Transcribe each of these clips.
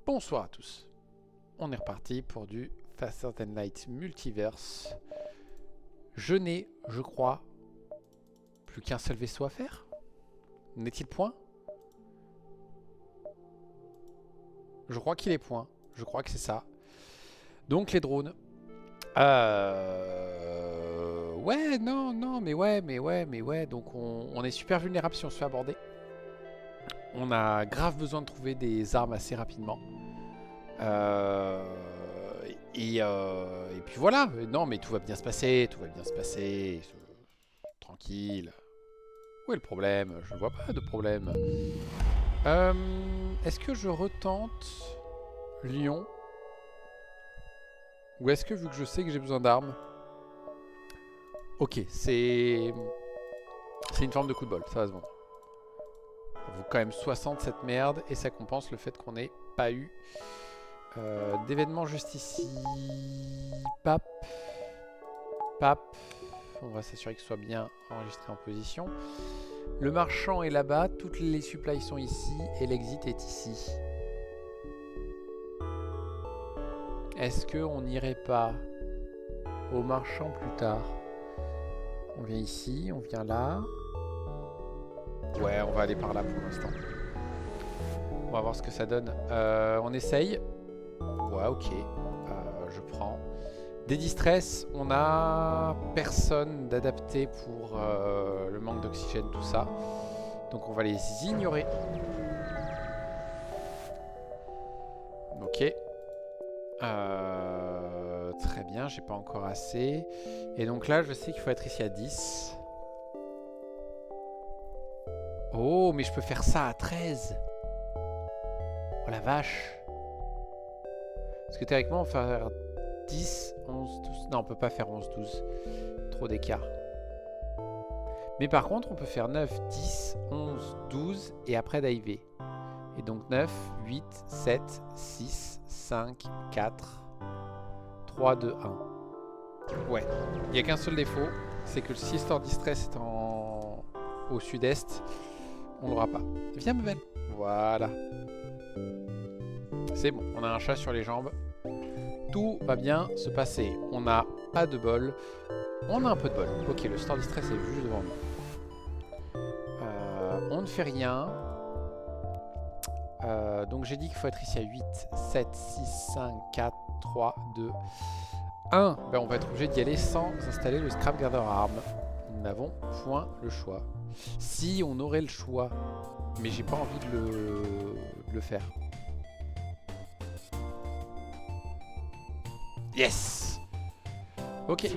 Bonsoir à tous. On est reparti pour du Faster Than Light Multiverse. Je n'ai, je crois, plus qu'un seul vaisseau à faire. N'est-il point? Je crois qu'il est point. Je crois que c'est ça. Donc les drones. Ouais, non, mais ouais. Donc on est super vulnérable si on se fait aborder. On a grave besoin de trouver des armes assez rapidement. Et puis voilà. Non, mais tout va bien se passer. Tranquille. Où est le problème? Je ne vois pas de problème. Est-ce que je retente Lyon? Ou est-ce que, vu que je sais que j'ai besoin d'armes... Ok, c'est une forme de coup de bol, ça va se vendre. Ça vaut quand même 60 cette merde, et ça compense le fait qu'on n'ait pas eu d'événements juste ici. Pap. On va s'assurer que ce soit bien enregistré en position. Le marchand est là-bas, toutes les supplies sont ici, et l'exit est ici. Est-ce qu'on n'irait pas au marchand plus tard? On vient ici, on vient là. Ouais, on va aller par là pour l'instant. On va voir ce que ça donne. On essaye. Ouais, ok. Je prends. Des distress, on a personne d'adapté pour le manque d'oxygène, tout ça. Donc on va les ignorer. Ok. Très bien, j'ai pas encore assez. Et donc là, je sais qu'il faut être ici à 10. Oh, mais je peux faire ça à 13. Oh la vache. Parce que théoriquement, on peut faire 10, 11, 12. Non, on peut pas faire 11, 12. Trop d'écart. Mais par contre, on peut faire 9, 10, 11, 12 et après d'arriver. Et donc 9, 8, 7, 6, 5, 4, 3, 2, 1. Ouais, il n'y a qu'un seul défaut, c'est que si Store Distress est au sud-est, on l'aura pas. Viens, belle. Voilà. C'est bon, on a un chat sur les jambes. Tout va bien se passer. On n'a pas de bol. On a un peu de bol. Ok, le Store Distress est juste devant nous. On ne fait rien. Donc j'ai dit qu'il faut être ici à 8, 7, 6, 5, 4, 3, 2, 1. Ben, on va être obligé d'y aller sans installer le Scrap Gather Arm. Nous n'avons point le choix. Si on aurait le choix, mais j'ai pas envie de le faire. Yes! Ok.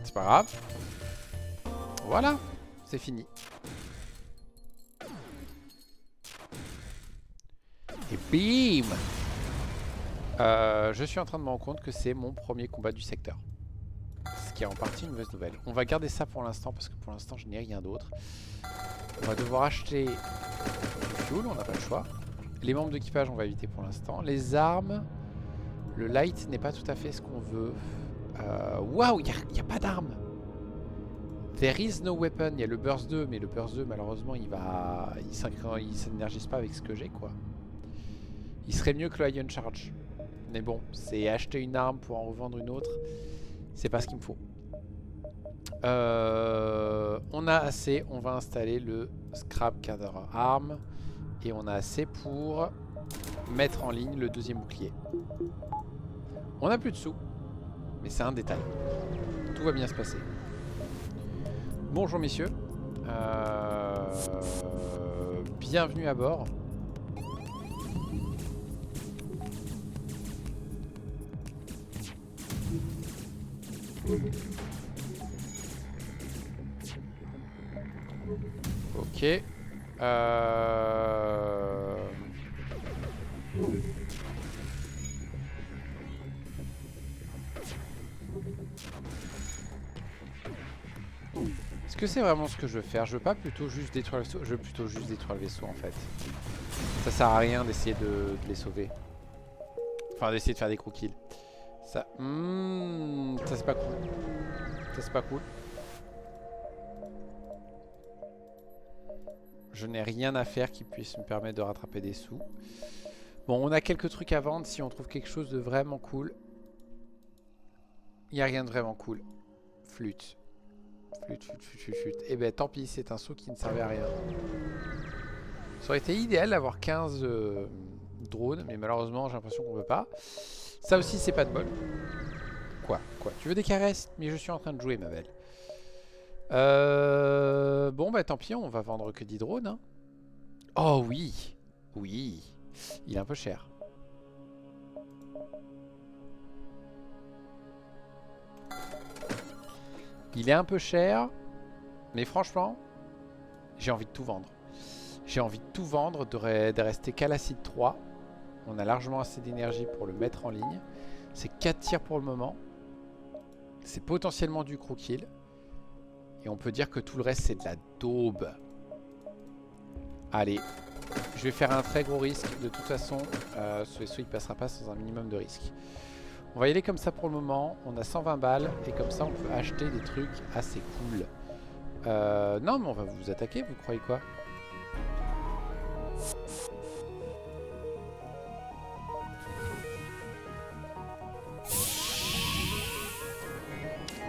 C'est pas grave. Voilà, c'est fini. Et bim! Je suis en train de me rendre compte que c'est mon premier combat du secteur. Ce qui est en partie une mauvaise nouvelle. On va garder ça pour l'instant parce que pour l'instant je n'ai rien d'autre. On va devoir acheter du fuel, on n'a pas le choix. Les membres d'équipage on va éviter pour l'instant. Les armes, le light n'est pas tout à fait ce qu'on veut. Waouh, il n'y a pas d'armes! There is no weapon. Il y a le burst 2, mais le burst 2 malheureusement il s'énergise pas avec ce que j'ai quoi. Il serait mieux que le Ion Charge. Mais bon, c'est acheter une arme pour en revendre une autre. C'est pas ce qu'il me faut. On a assez. On va installer le Scrap Gather Arm. Et on a assez pour mettre en ligne le deuxième bouclier. On n'a plus de sous. Mais c'est un détail. Tout va bien se passer. Bonjour messieurs. Bienvenue à bord. Ok. Est-ce que c'est vraiment ce que je veux faire? Je veux pas plutôt juste détruire le vaisseau. Je veux plutôt juste détruire le vaisseau en fait. Ça sert à rien d'essayer de les sauver. Enfin d'essayer de faire des crew kills. Ça, ça c'est pas cool. Ça c'est pas cool. Je n'ai rien à faire qui puisse me permettre de rattraper des sous. Bon, on a quelques trucs à vendre si on trouve quelque chose de vraiment cool. Il n'y a rien de vraiment cool. Flûte. Flûte, flûte, flûte, flûte, flûte. Eh ben tant pis, c'est un saut qui ne servait à rien. Ça aurait été idéal d'avoir 15 drones, mais malheureusement j'ai l'impression qu'on ne peut pas. Ça aussi c'est pas de bol. Quoi? Tu veux des caresses? Mais je suis en train de jouer, ma belle. Bon bah tant pis, on va vendre que 10 drones. Hein. Oh oui. Oui. Il est un peu cher. Il est un peu cher. Mais franchement, j'ai envie de tout vendre. J'ai envie de tout vendre, de rester qu'à l'acide 3. On a largement assez d'énergie pour le mettre en ligne. C'est 4 tirs pour le moment. C'est potentiellement du crew kill. Et on peut dire que tout le reste c'est de la daube. Allez, je vais faire un très gros risque. De toute façon, ce vaisseau il passera pas sans un minimum de risque. On va y aller comme ça pour le moment. On a 120 balles et comme ça on peut acheter des trucs assez cool. Non mais on va vous attaquer, vous croyez quoi?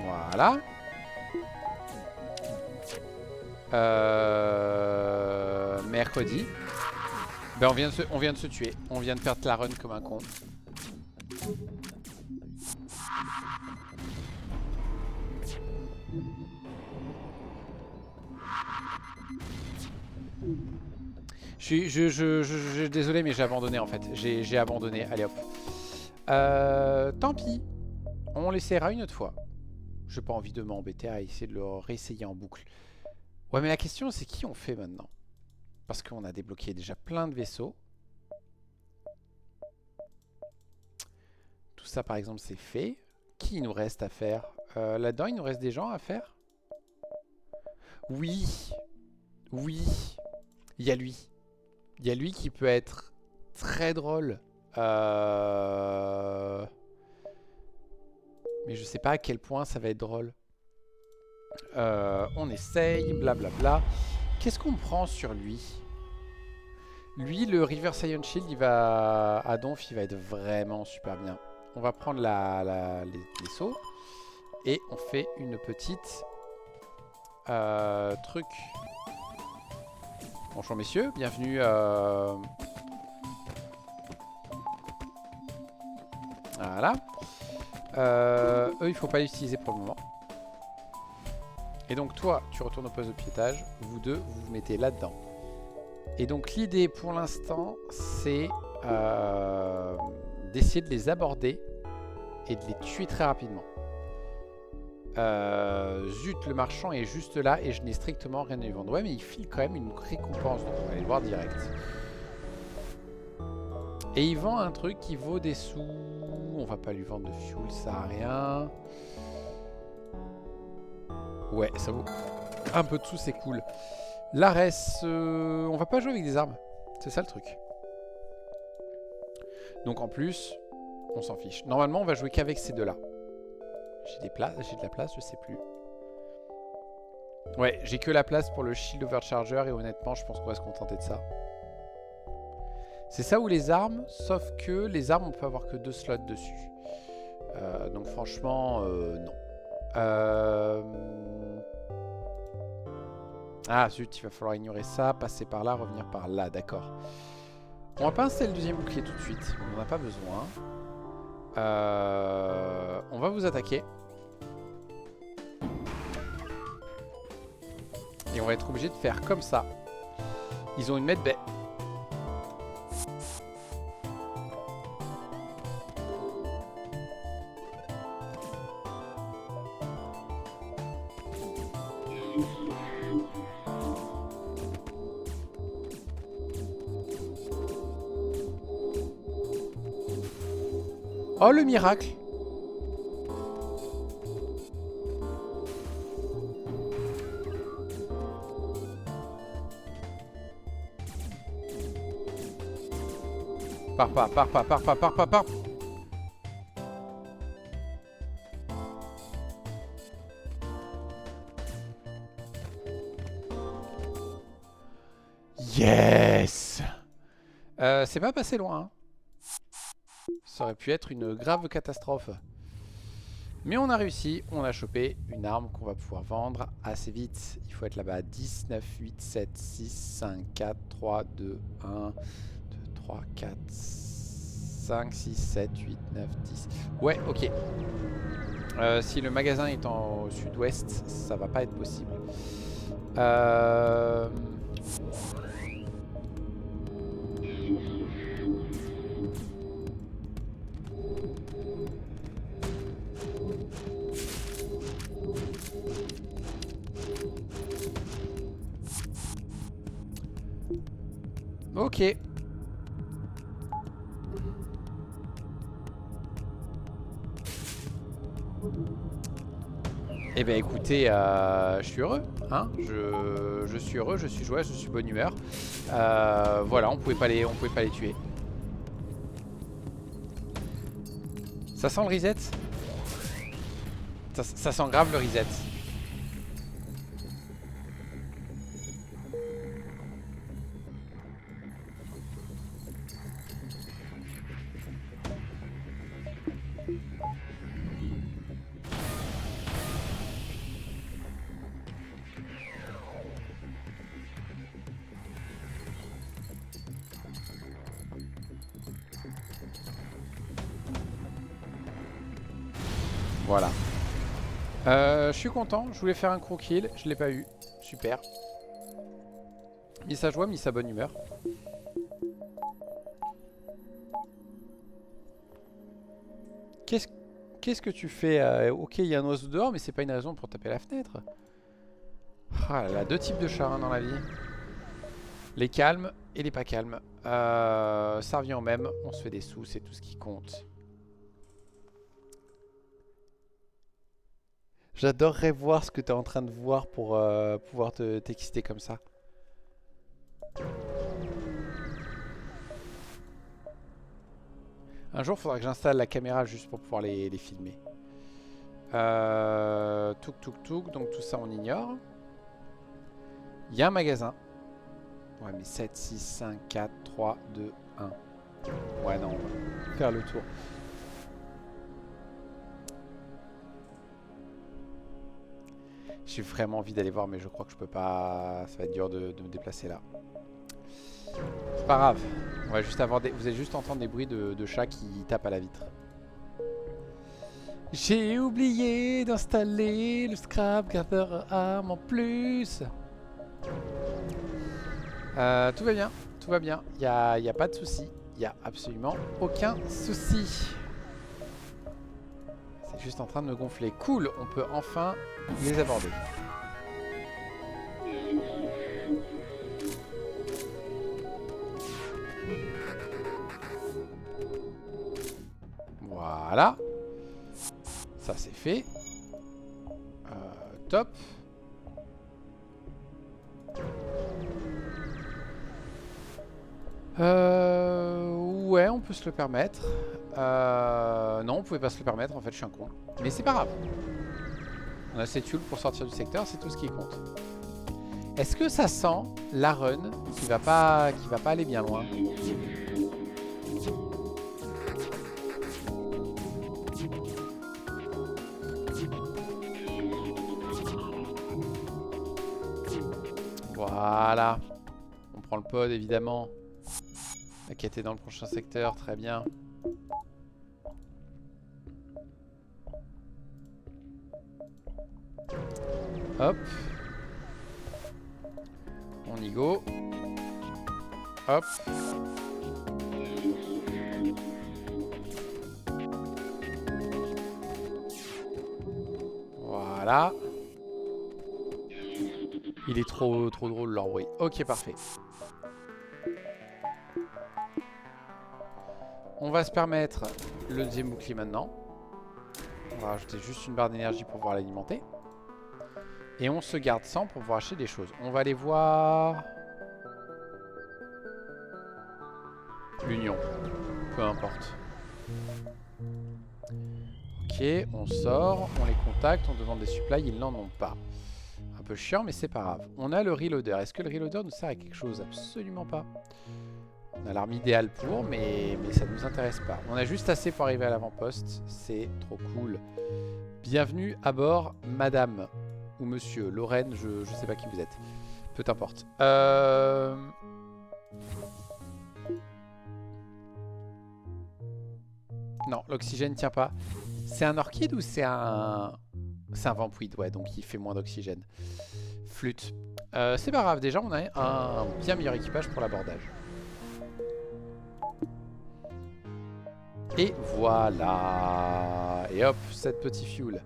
Voilà. Mercredi. Ben on vient de se tuer. On vient de perdre la run comme un con. Désolé mais j'ai abandonné en fait. J'ai abandonné. Allez hop. Tant pis. On l'essaiera une autre fois. J'ai pas envie de m'embêter à essayer de le réessayer en boucle. Ouais mais la question c'est qui on fait maintenant? Parce qu'on a débloqué déjà plein de vaisseaux. Tout ça par exemple c'est fait. Qui il nous reste à faire? Là-dedans il nous reste des gens à faire? Oui. Oui. Il y a lui. Il y a lui qui peut être très drôle. Mais je sais pas à quel point ça va être drôle. On essaye, blablabla. Qu'est-ce qu'on prend sur lui? Lui, le River Scion Shield, il va à Donf, il va être vraiment super bien. On va prendre les sauts. Et on fait une petite truc. Bonjour messieurs, bienvenue. Voilà. Eux, il faut pas l'utiliser pour le moment. Et donc toi, tu retournes au poste de piétage. Vous deux, vous vous mettez là-dedans. Et donc l'idée pour l'instant, c'est d'essayer de les aborder et de les tuer très rapidement. Zut, le marchand est juste là et je n'ai strictement rien à lui vendre. Ouais, mais il file quand même une récompense, donc on va aller le voir direct. Et il vend un truc qui vaut des sous. On va pas lui vendre de fuel, ça sert à rien. Ouais, ça vaut un peu de sous, c'est cool. L'Ares, on va pas jouer avec des armes. C'est ça le truc. Donc en plus, on s'en fiche. Normalement, on va jouer qu'avec ces deux-là. J'ai de la place, je sais plus. Ouais, j'ai que la place pour le Shield Overcharger et honnêtement, je pense qu'on va se contenter de ça. C'est ça ou les armes, sauf que les armes, on peut avoir que 2 slots dessus. Donc franchement, non. Ah zut, il va falloir ignorer ça, passer par là, revenir par là, d'accord. On va pas installer le deuxième bouclier tout de suite, on n'en a pas besoin. On va vous attaquer. Et on va être obligé de faire comme ça. Ils ont une medbay. Oh le miracle! Pars pas, pars pas, pars pas, pars pas, pars. Yes. C'est pas passé loin. Hein. Ça aurait pu être une grave catastrophe. Mais on a réussi, on a chopé une arme qu'on va pouvoir vendre assez vite. Il faut être là-bas. 10, 9, 8, 7, 6, 5, 4, 3, 2, 1, 2, 3, 4, 5, 6, 7, 8, 9, 10. Ouais, ok. Si le magasin est au sud-ouest, ça va pas être possible. Ok. Eh bien écoutez, je suis heureux, hein, je suis heureux, je suis joyeux, je suis bonne humeur. Voilà, on pouvait pas les tuer. Ça sent le reset. Ça sent grave le reset. Voilà. Je suis content, je voulais faire un crow kill, je l'ai pas eu. Super. Mis sa joie, mis sa bonne humeur. Qu'est-ce que tu fais ok, il y a un oiseau dehors, mais c'est pas une raison pour taper la fenêtre. Ah là là, deux types de chats hein, dans la vie. Les calmes et les pas calmes. Ça revient au même, on se fait des sous, c'est tout ce qui compte. J'adorerais voir ce que tu es en train de voir pour pouvoir t'exciter comme ça. Un jour, il faudra que j'installe la caméra juste pour pouvoir les filmer. Touk touk touk, donc tout ça on ignore. Il y a un magasin. Ouais, mais 7, 6, 5, 4, 3, 2, 1. Ouais, non, on va faire le tour. J'ai vraiment envie d'aller voir, mais je crois que je peux pas. Ça va être dur de me déplacer là. C'est pas grave. On va juste avoir vous allez juste entendre des bruits de chats qui tapent à la vitre. J'ai oublié d'installer le Scrap Gather Arm en plus. Tout va bien, tout va bien. Il y a pas de souci. Il y a absolument aucun souci. C'est juste en train de me gonfler. Cool, on peut enfin les aborder. Voilà. Ça c'est fait. Top. Ouais, on peut se le permettre. Non, on pouvait pas se le permettre. En fait, je suis un con. Mais c'est pas grave. On a assez de fuel pour sortir du secteur, c'est tout ce qui compte. Est-ce que ça sent la run qui va pas aller bien loin? Voilà. On prend le pod évidemment. La quête est dans le prochain secteur, très bien. Hop. On y go. Hop. Voilà. Il est trop drôle leur bruit. Ok, parfait. On va se permettre le deuxième bouclier maintenant. On va rajouter juste une barre d'énergie pour pouvoir l'alimenter. Et on se garde 100 pour pouvoir acheter des choses. On va aller voir... l'Union. Peu importe. Ok, on sort, on les contacte, on demande des supplies, ils n'en ont pas. peu chiant, mais c'est pas grave. On a le reloader. Est-ce que le reloader nous sert à quelque chose? Absolument pas. On a l'arme idéale pour, mais ça ne nous intéresse pas. On a juste assez pour arriver à l'avant-poste. C'est trop cool. Bienvenue à bord, madame ou monsieur. Lorraine, je sais pas qui vous êtes. Peu importe. Non, l'oxygène tient pas. C'est un orchide ou c'est un... C'est un vampouide, ouais, donc il fait moins d'oxygène. Flûte. C'est pas grave, déjà on a un bien meilleur équipage pour l'abordage. Et voilà. Et hop, 7 petits fuels.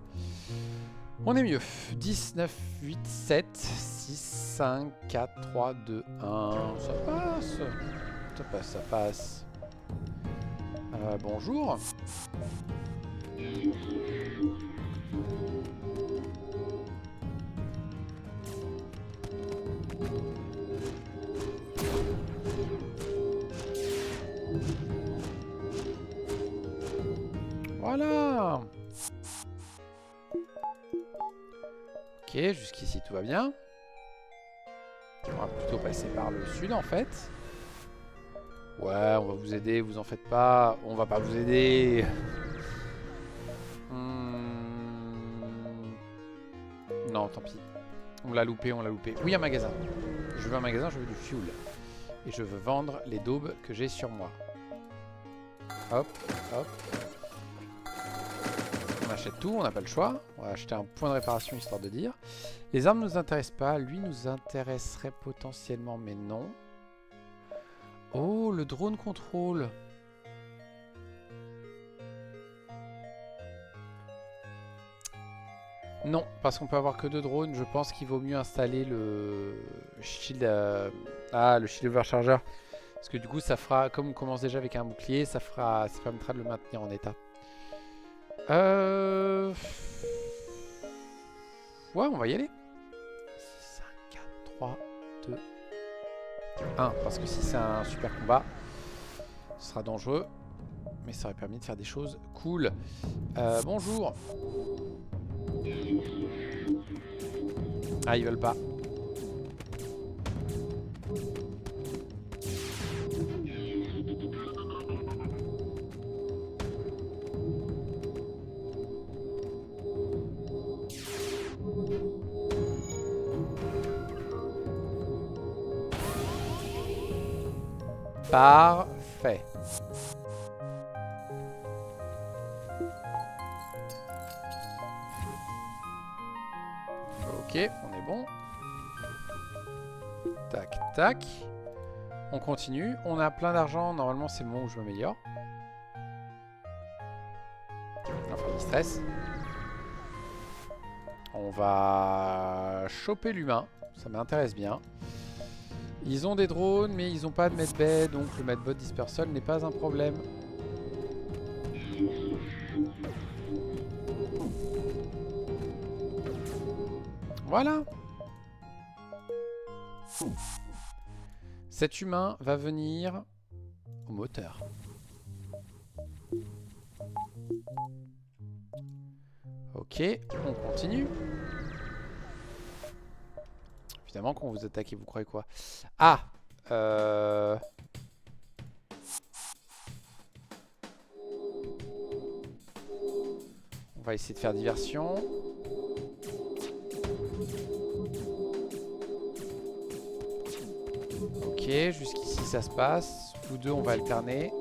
On est mieux. 10, 9, 8, 7, 6, 5, 4, 3, 2, 1. Ça passe. Ça passe, ça passe. Bonjour. Voilà. Ok, jusqu'ici tout va bien. On va plutôt passer par le sud en fait. Ouais, on va vous aider, vous en faites pas. On va pas vous aider. Non, tant pis. On l'a loupé, on l'a loupé. Oui, un magasin. Je veux un magasin, je veux du fuel. Et je veux vendre les daubes que j'ai sur moi. Hop, hop. On achète tout, on n'a pas le choix. On va acheter un point de réparation histoire de dire. Les armes ne nous intéressent pas. Lui nous intéresserait potentiellement, mais non. Oh, le drone contrôle. Non, parce qu'on peut avoir que 2 drones. Je pense qu'il vaut mieux installer le shield, le shield overcharger. Parce que du coup, ça fera, comme on commence déjà avec un bouclier, ça permettra de le maintenir en état. Ouais, on va y aller. 5, 4, 3, 2, 1. Parce que si c'est un super combat, ce sera dangereux. Mais ça aurait permis de faire des choses cool. Bonjour. Ah, ils veulent pas. Parfait. Ok, on est bon. Tac, tac. On continue. On a plein d'argent. Normalement, c'est le moment où je m'améliore. Enfin, il stresse. On va choper l'humain. Ça m'intéresse bien. Ils ont des drones, mais ils n'ont pas de medbay. Donc, le medbot dispersal n'est pas un problème. Voilà. Cet humain va venir au moteur. Ok, on continue. Évidemment, quand vous attaquez, vous croyez quoi? Ah on va essayer de faire diversion. Ok, jusqu'ici ça se passe. Vous deux, on va alterner.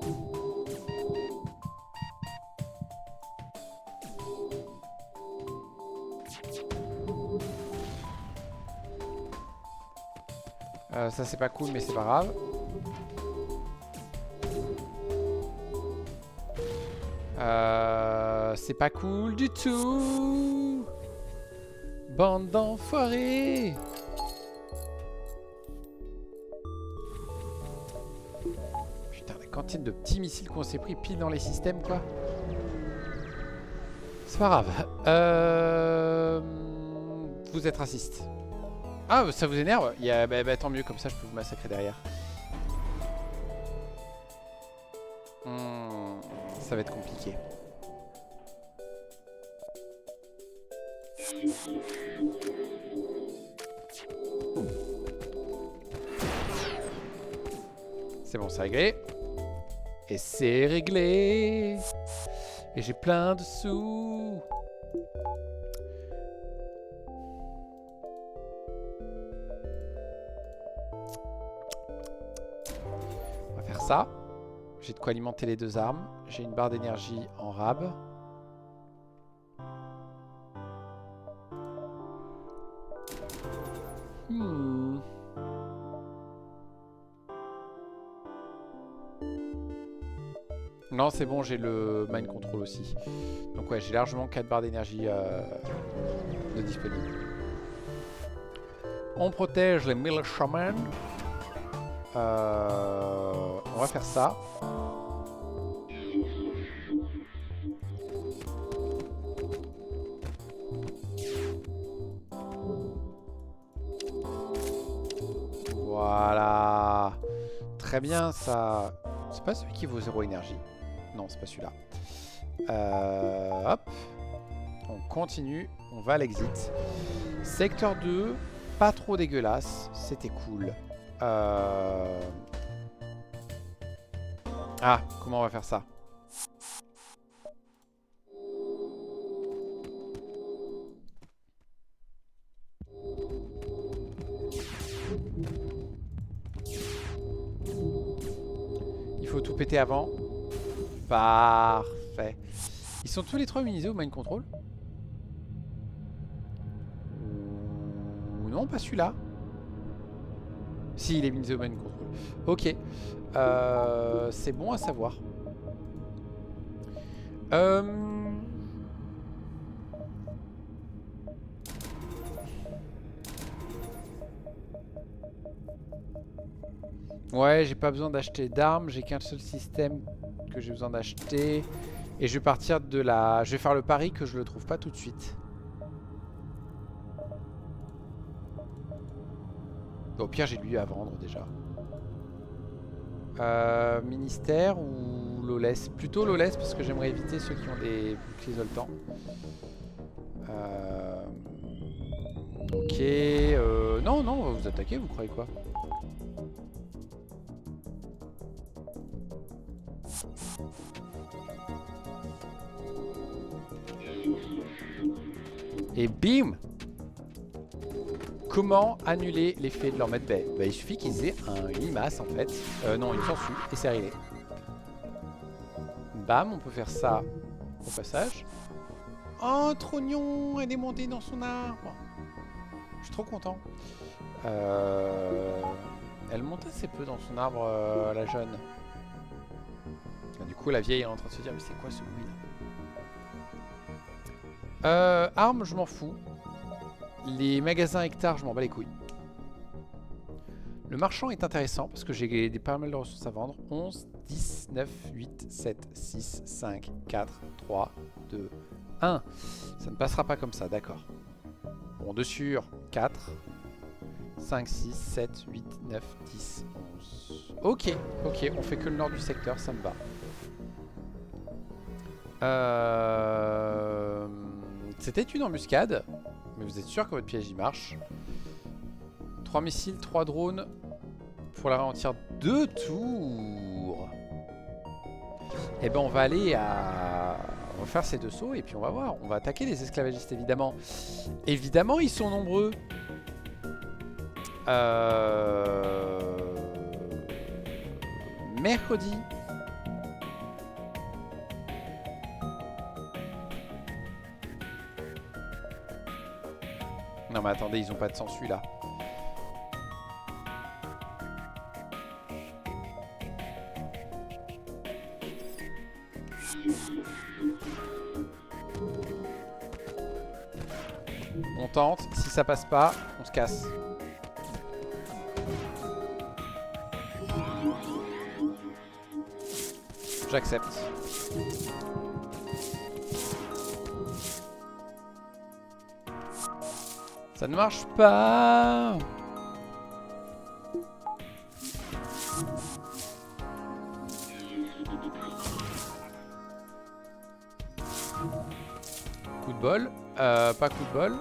Ça c'est pas cool, mais c'est pas grave. C'est pas cool du tout. Bande d'enfoirés. Putain, la quantité de petits missiles qu'on s'est pris pile dans les systèmes, quoi. C'est pas grave. Vous êtes raciste. Ah, ça vous énerve? Bah, tant mieux, comme ça je peux vous massacrer derrière. Ça va être compliqué. C'est bon, c'est réglé. Et c'est réglé. Et j'ai plein de sous. On va faire ça. J'ai de quoi alimenter les deux armes. J'ai une barre d'énergie en rab. Non, c'est bon, j'ai le mind control aussi. Donc ouais, j'ai largement 4 barres d'énergie de disponibles. On protège les militiamen. On va faire ça. Voilà. Très bien, ça. C'est pas celui qui vaut 0 énergie. Non, c'est pas celui-là. Hop. On continue. On va à l'exit. Secteur 2. Pas trop dégueulasse. C'était cool. Ah, comment on va faire ça? Il faut tout péter avant. Parfait. Ils sont tous les trois immunisés au mind control? Ou non, pas celui-là. Si, il est immunisé au mind control. Ok. C'est bon à savoir. Ouais, j'ai pas besoin d'acheter d'armes. J'ai qu'un seul système que j'ai besoin d'acheter. Et je vais partir de la... Je vais faire le pari que je le trouve pas tout de suite. Au pire, j'ai lui à vendre déjà. Ministère ou Lawless? Plutôt Lawless parce que j'aimerais éviter ceux qui ont des boucliers zoltans. Ok. Non, non, on va vous attaquer, vous croyez quoi? Et bim! Comment annuler l'effet de leur maître? Bah, il suffit qu'ils aient une limace en fait. Non, une sangsue et c'est réglé. Bam, on peut faire ça au passage. Oh, Trognon, elle est montée dans son arbre. Je suis trop content. Elle monte assez peu dans son arbre, la jeune. Et du coup, la vieille est en train de se dire, mais c'est quoi ce bruit là? Armes, je m'en fous. Les magasins hectares, je m'en bats les couilles. Le marchand est intéressant parce que j'ai pas mal de ressources à vendre. 11, 10, 9, 8, 7, 6, 5, 4, 3, 2, 1. Ça ne passera pas comme ça, d'accord. Bon, 2 sur 4, 5, 6, 7, 8, 9, 10, 11. Ok, ok, on fait que le nord du secteur, ça me va. C'était une embuscade. Mais vous êtes sûr que votre piège y marche? 3 missiles, 3 drones pour la ralentir 2 tours. Et ben on va aller à... On va faire ces 2 sauts et puis on va voir. On va attaquer les esclavagistes évidemment. Évidemment ils sont nombreux. Mercredi. Non mais attendez, ils ont pas de sensu là. On tente, si ça passe pas, on se casse. J'accepte. Ça ne marche pas. Coup de bol. Pas coup de bol.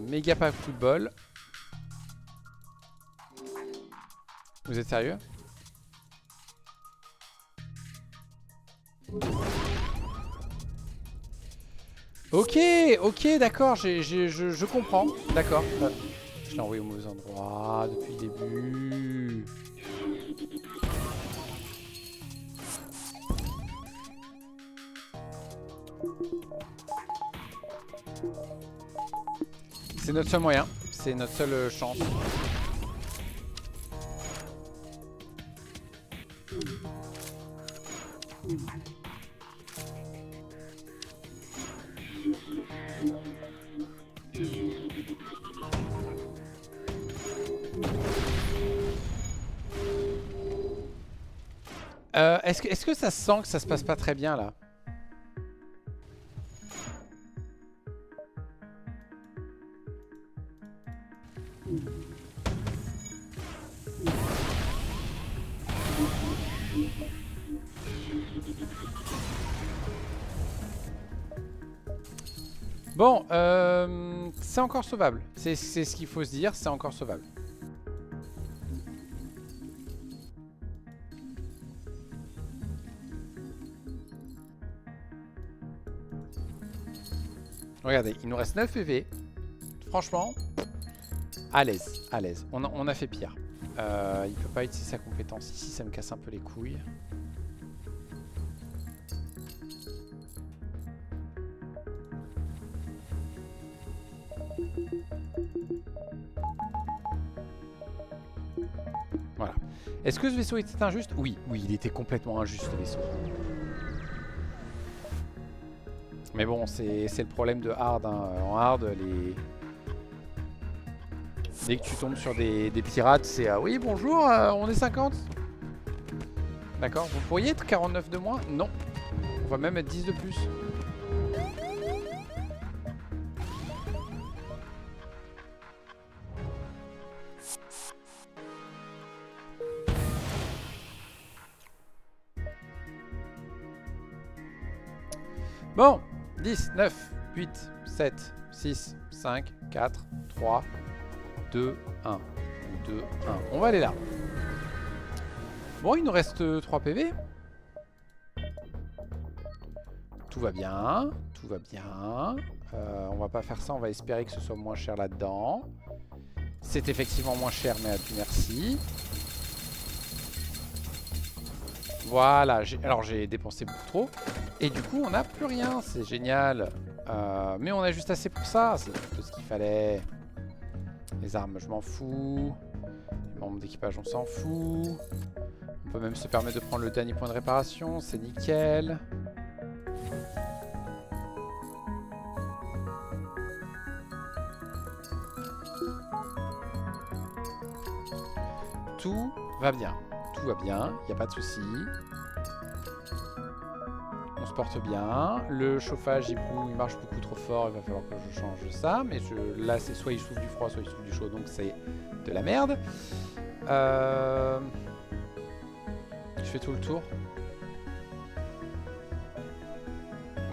Méga pack football. Vous êtes sérieux? Ok, ok, d'accord, je comprends. D'accord. Je l'ai envoyé au mauvais endroit depuis le début. C'est notre seul moyen, c'est notre seule chance. Est-ce que ça se sent que ça se passe pas très bien là? Bon, c'est encore sauvable. C'est ce qu'il faut se dire, c'est encore sauvable. Regardez, il nous reste 9 PV. Franchement, à l'aise, à l'aise. On a fait pire. Il peut pas utiliser sa compétence ici, ça me casse un peu les couilles. Voilà. Est-ce que ce vaisseau était injuste? Oui, oui, il était complètement injuste, ce vaisseau. Mais bon, c'est le problème de hard. Hein. En hard, dès que tu tombes sur des pirates, c'est oui, bonjour, on est 50. D'accord, vous pourriez être 49 de moins? Non. On va même être 10 de plus. Bon, 10, 9, 8, 7, 6, 5, 4, 3, 2, 1. 2, 1. On va aller là. Bon, il nous reste 3 PV. Tout va bien. Tout va bien. On va pas faire ça. On va espérer que ce soit moins cher là-dedans. C'est effectivement moins cher, mais à Dieu merci. Voilà. Alors, j'ai dépensé beaucoup trop. Et du coup, on n'a plus rien. C'est génial. Mais on a juste assez pour ça. C'est tout ce qu'il fallait. Les armes, je m'en fous. Les membres d'équipage, on s'en fout. On peut même se permettre de prendre le dernier point de réparation. C'est nickel. Tout va bien. Tout va bien. Il n'y a pas de souci. On se porte bien. Le chauffage, il marche beaucoup trop fort. Il va falloir que je change ça. Mais là, c'est soit il souffle du froid, soit il souffle du chaud. Donc c'est de la merde. Je fais tout le tour.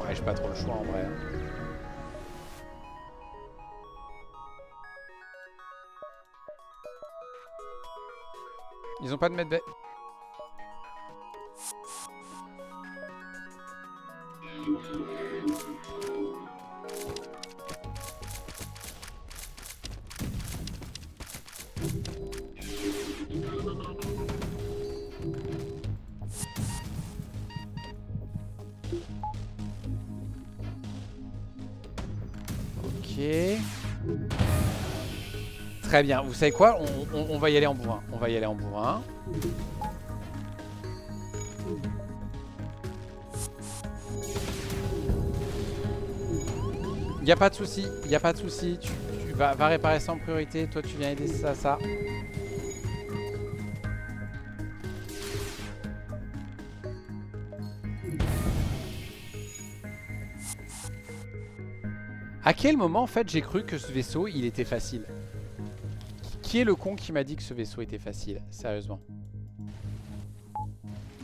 Ouais, j'ai pas trop le choix en vrai. Ils ont pas de medbay. Ok. Très bien. Vous savez quoi? On va y aller en bourrin. On va y aller en bourrin. Y a pas de souci. Y a pas de souci. Tu vas réparer ça en priorité. Toi, tu viens aider ça. À quel moment, en fait, j'ai cru que ce vaisseau, il était facile? Qui est le con qui m'a dit que ce vaisseau était facile? Sérieusement.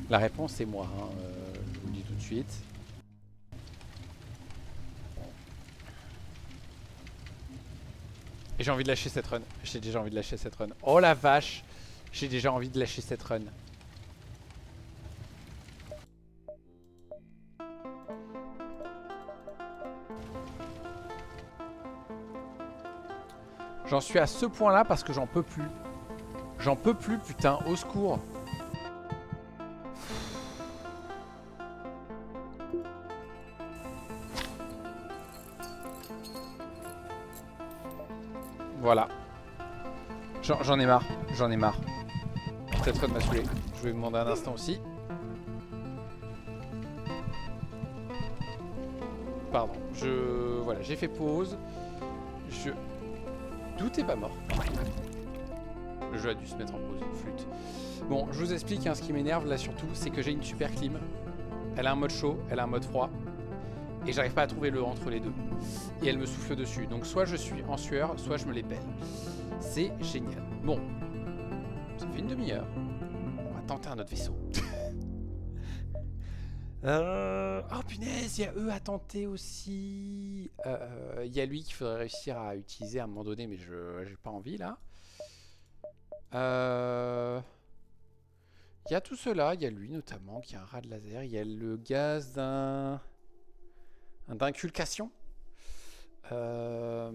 La réponse est moi, hein, je vous le dis tout de suite. Et j'ai envie de lâcher cette run. J'ai déjà envie de lâcher cette run. Oh la vache. J'ai déjà envie de lâcher cette run. J'en suis à ce point là parce que j'en peux plus. J'en peux plus, putain, au secours. Voilà. J'en ai marre, j'en ai marre. Cette run m'a saoulé. Je vais vous demander un instant aussi. Pardon, voilà, j'ai fait pause. Tout est pas mort. Le jeu a dû se mettre en pause, flûte. Bon, je vous explique, hein, ce qui m'énerve là surtout, c'est que j'ai une super clim. Elle a un mode chaud, elle a un mode froid. Et j'arrive pas à trouver le entre les deux. Et elle me souffle dessus. Donc soit je suis en sueur, soit je me les pèle. C'est génial. Bon, ça fait une demi-heure. On va tenter un autre vaisseau. Oh punaise, il y a eux à tenter aussi. Il y a lui qu'il faudrait réussir à utiliser à un moment donné, mais j'ai pas envie là. Il y a tout cela, il y a lui notamment qui a un rat de laser. Il y a le gaz d'inculcation. Ah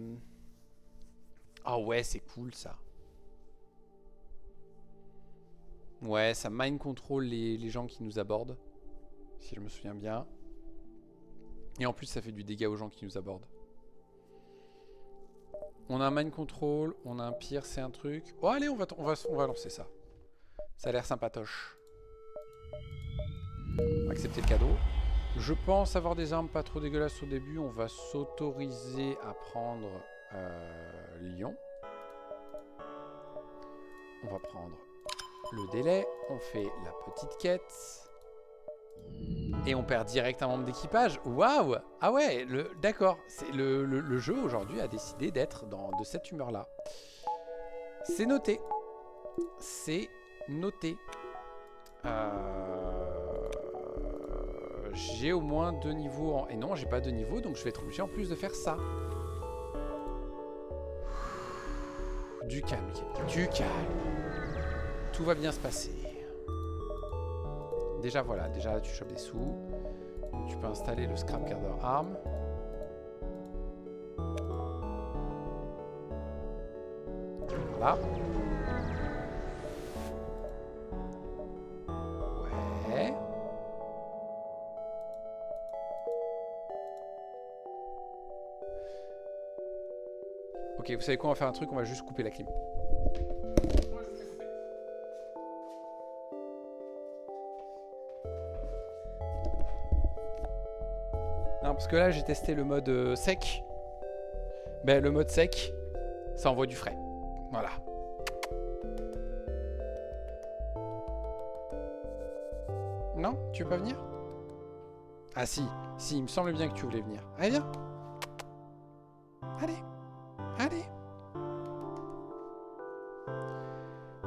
ouais, c'est cool ça. Ouais, ça mind control les gens qui nous abordent. Si je me souviens bien. Et en plus ça fait du dégât aux gens qui nous abordent. On a un mind control, on a un pire, c'est un truc. Oh allez, on va lancer ça. Ça a l'air sympatoche. On va accepter le cadeau. Je pense avoir des armes pas trop dégueulasses au début. On va s'autoriser à prendre Lion. On va prendre le délai. On fait la petite quête. Et on perd direct un membre d'équipage. Waouh! Ah ouais, d'accord. Le jeu aujourd'hui a décidé d'être de cette humeur-là. C'est noté. C'est noté. J'ai au moins 2 niveaux en... Et non, j'ai pas 2 niveaux, donc je vais être obligé en plus de faire ça. Du calme, du calme. Tout va bien se passer. Déjà voilà, déjà tu chopes des sous. Tu peux installer le Scrap Gather Arm. Voilà. Ouais. Ok, vous savez quoi, on va faire un truc, on va juste couper la clim. Non, parce que là j'ai testé le mode sec. Ben le mode sec, ça envoie du frais. Voilà. Non, tu veux pas venir? Ah si, il me semble bien que tu voulais venir. Allez, viens. Allez, allez.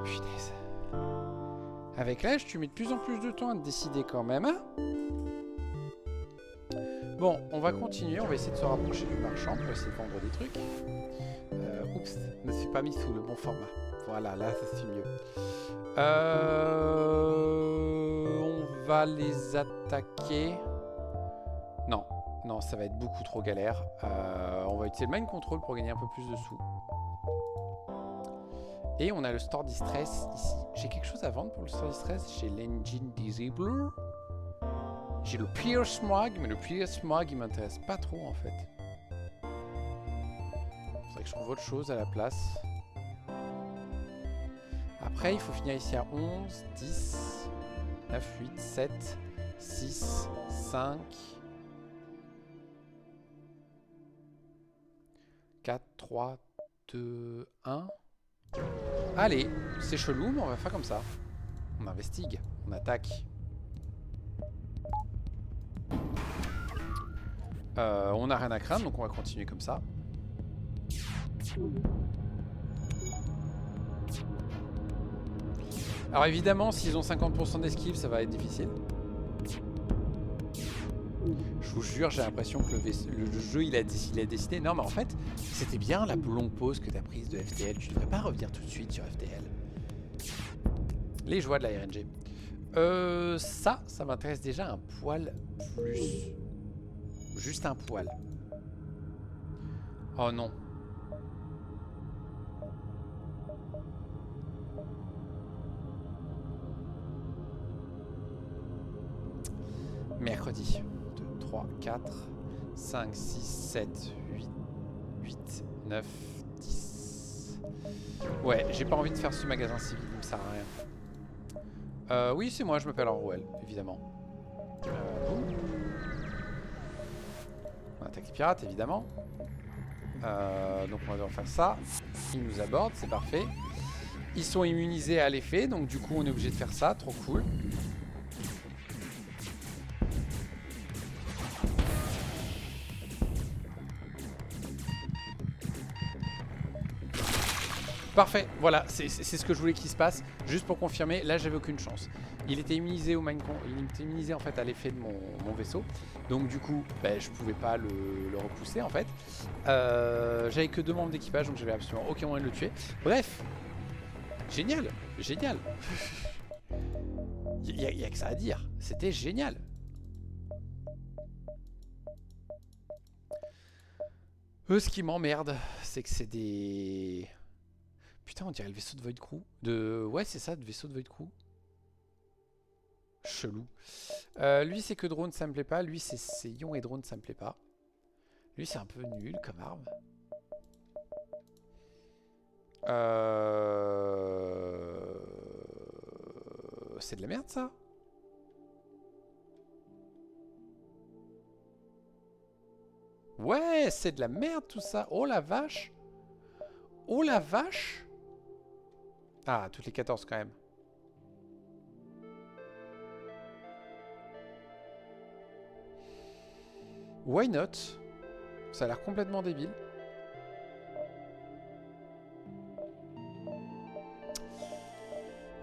Punaise. Avec l'âge, tu mets de plus en plus de temps à te décider quand même, hein? Bon, on va continuer, on va essayer de se rapprocher du marchand pour essayer de vendre des trucs. Oups, je me suis pas mis sous le bon format. Voilà, là ça c'est mieux. On va les attaquer. Non, non, ça va être beaucoup trop galère. On va utiliser le mind control pour gagner un peu plus de sous. Et on a le store distress ici. J'ai quelque chose à vendre pour le store distress. J'ai l'engine disabler. J'ai le Pierce Smog, mais le Pierce Smog il m'intéresse pas trop en fait. Faudrait que je trouve autre chose à la place. Après il faut finir ici à 11, 10, 9, 8, 7, 6, 5, 4, 3, 2, 1. Allez, c'est chelou mais on va faire comme ça. On investigue, on attaque. On n'a rien à craindre, donc on va continuer comme ça. Alors évidemment, s'ils ont 50% d'esquive, ça va être difficile. Je vous jure, j'ai l'impression que le jeu il a décidé. Non mais en fait, c'était bien la longue pause que t'as prise de FTL. Tu devrais pas revenir tout de suite sur FTL. Les joies de la RNG. Ça m'intéresse déjà un poil plus. Juste un poil. Oh non. Mercredi. 2, 3, 4, 5, 6, 7, 8, 9, 10. Ouais, j'ai pas envie de faire ce magasin civil, il me sert à rien. Oui, c'est moi, je m'appelle Orwell, évidemment. Boum. On attaque les pirates, évidemment. Donc on va devoir faire ça. Ils nous abordent, c'est parfait. Ils sont immunisés à l'effet, donc du coup on est obligé de faire ça, trop cool. Parfait, voilà, c'est ce que je voulais qu'il se passe. Juste pour confirmer, là j'avais aucune chance. Il était immunisé au Minecon, il était immunisé en fait à l'effet de mon vaisseau. Donc du coup, je pouvais pas le repousser en fait. J'avais que 2 membres d'équipage, donc j'avais absolument aucun moyen de le tuer. Bref, génial, génial. Il y a que ça à dire, c'était génial. Ce qui m'emmerde, c'est que c'est des... Putain, on dirait le vaisseau de Void Crew. Ouais, c'est ça, de vaisseau de Void Crew. Chelou. Lui, c'est que drone, ça me plaît pas. Lui, c'est ion et drone, ça me plaît pas. Lui, c'est un peu nul comme arme. C'est de la merde, ça. Ouais, c'est de la merde, tout ça. Oh la vache. Oh la vache. Ah, toutes les 14 quand même. Why not? Ça a l'air complètement débile.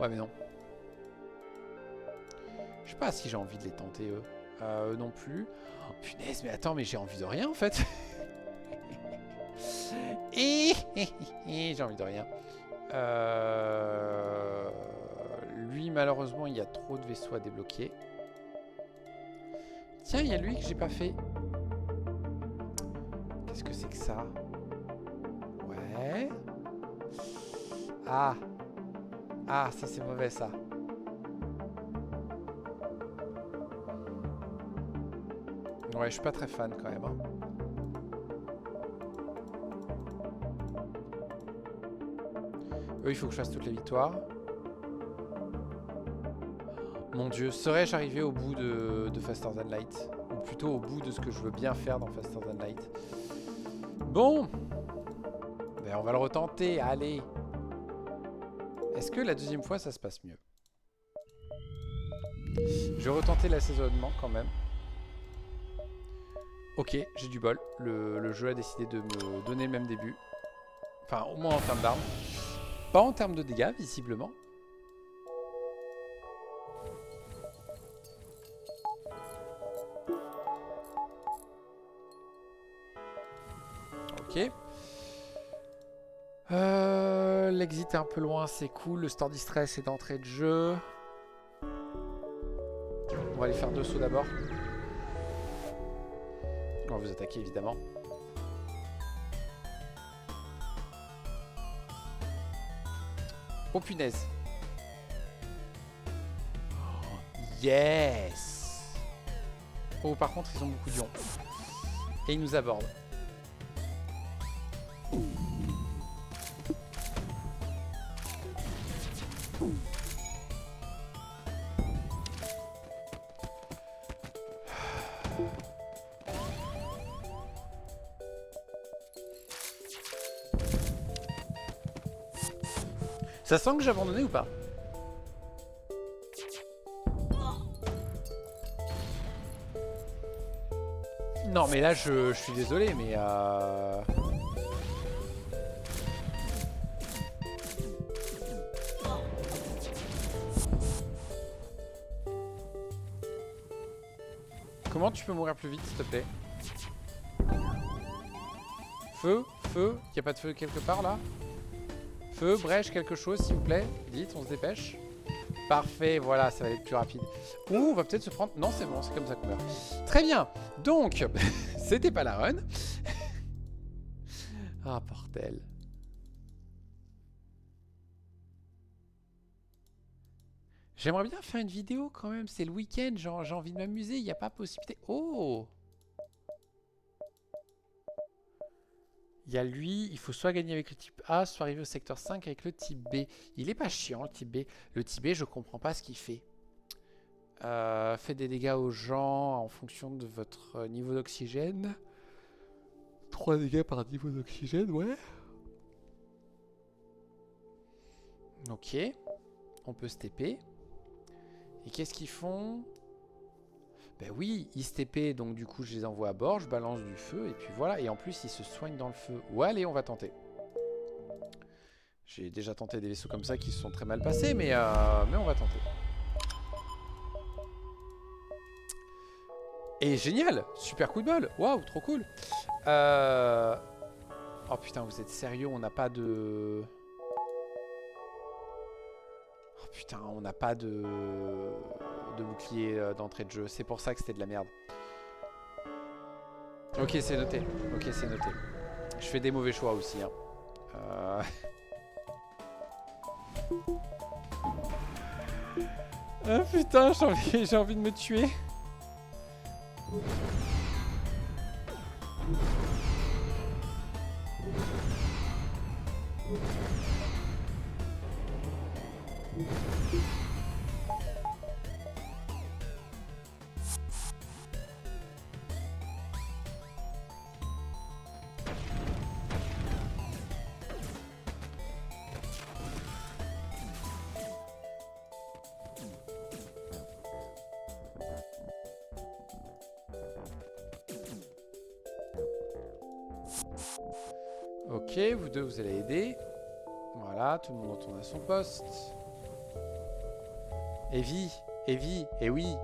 Ouais mais non. Je sais pas si j'ai envie de les tenter eux. Eux non plus. Oh, punaise, mais attends, mais j'ai envie de rien en fait. J'ai envie de rien. Lui, malheureusement, il y a trop de vaisseaux à débloquer. Tiens, il y a lui que j'ai pas fait. Qu'est-ce que c'est que ça? Ouais. Ah. Ah, ça c'est mauvais ça. Ouais, je suis pas très fan quand même. Hein. Il faut que je fasse toutes les victoires. Mon dieu, serais-je arrivé au bout de Faster Than Light? Ou plutôt au bout de ce que je veux bien faire dans Faster Than Light. Bon, on va le retenter, allez. Est-ce que la deuxième fois ça se passe mieux? Je vais retenter l'assaisonnement quand même. Ok, j'ai du bol. Le jeu a décidé de me donner le même début. Enfin, au moins en termes d'armes. Pas en termes de dégâts, visiblement. Ok. L'exit est un peu loin, c'est cool. Le store distress est d'entrée de jeu. On va aller faire 2 sauts d'abord. On va vous attaquer évidemment. Oh punaise. Oh, yes. Oh par contre ils ont beaucoup d'ions. Et ils nous abordent. Ça sent que j'ai abandonné ou pas? Non mais là je suis désolé mais Comment tu peux mourir plus vite, s'il te plaît? Feu, feu, y a pas de feu quelque part là? Feu, brèche, quelque chose s'il vous plaît. Dites, on se dépêche. Parfait, voilà, ça va être plus rapide. Ouh, on va peut-être se prendre... Non, c'est bon, c'est comme ça qu'on meurt. Très bien, donc, c'était pas la run. Ah, bordel. J'aimerais bien faire une vidéo quand même, c'est le week-end, j'ai envie de m'amuser, il n'y a pas possibilité... Oh! Il y a lui, il faut soit gagner avec le type A, soit arriver au secteur 5 avec le type B. Il est pas chiant le type B. Le type B, je comprends pas ce qu'il fait. Fait des dégâts aux gens en fonction de votre niveau d'oxygène. 3 dégâts par niveau d'oxygène, ouais. Ok. On peut se TP. Et qu'est-ce qu'ils font? Ben oui, ils se TP, donc du coup je les envoie à bord, je balance du feu, et puis voilà. Et en plus, ils se soignent dans le feu. Ouais, allez, on va tenter. J'ai déjà tenté des vaisseaux comme ça qui se sont très mal passés, mais on va tenter. Et génial! Super coup de bol! Waouh, trop cool! Oh putain, vous êtes sérieux? On n'a pas de... Oh putain, on n'a pas de bouclier d'entrée de jeu. C'est pour ça que c'était de la merde. Ok, c'est noté. Ok, c'est noté. Je fais des mauvais choix aussi. Hein. Ah putain, j'ai envie de me tuer. Ok, vous deux, vous allez aider. Voilà, tout le monde retourne à son poste. Evie, Evie, et oui,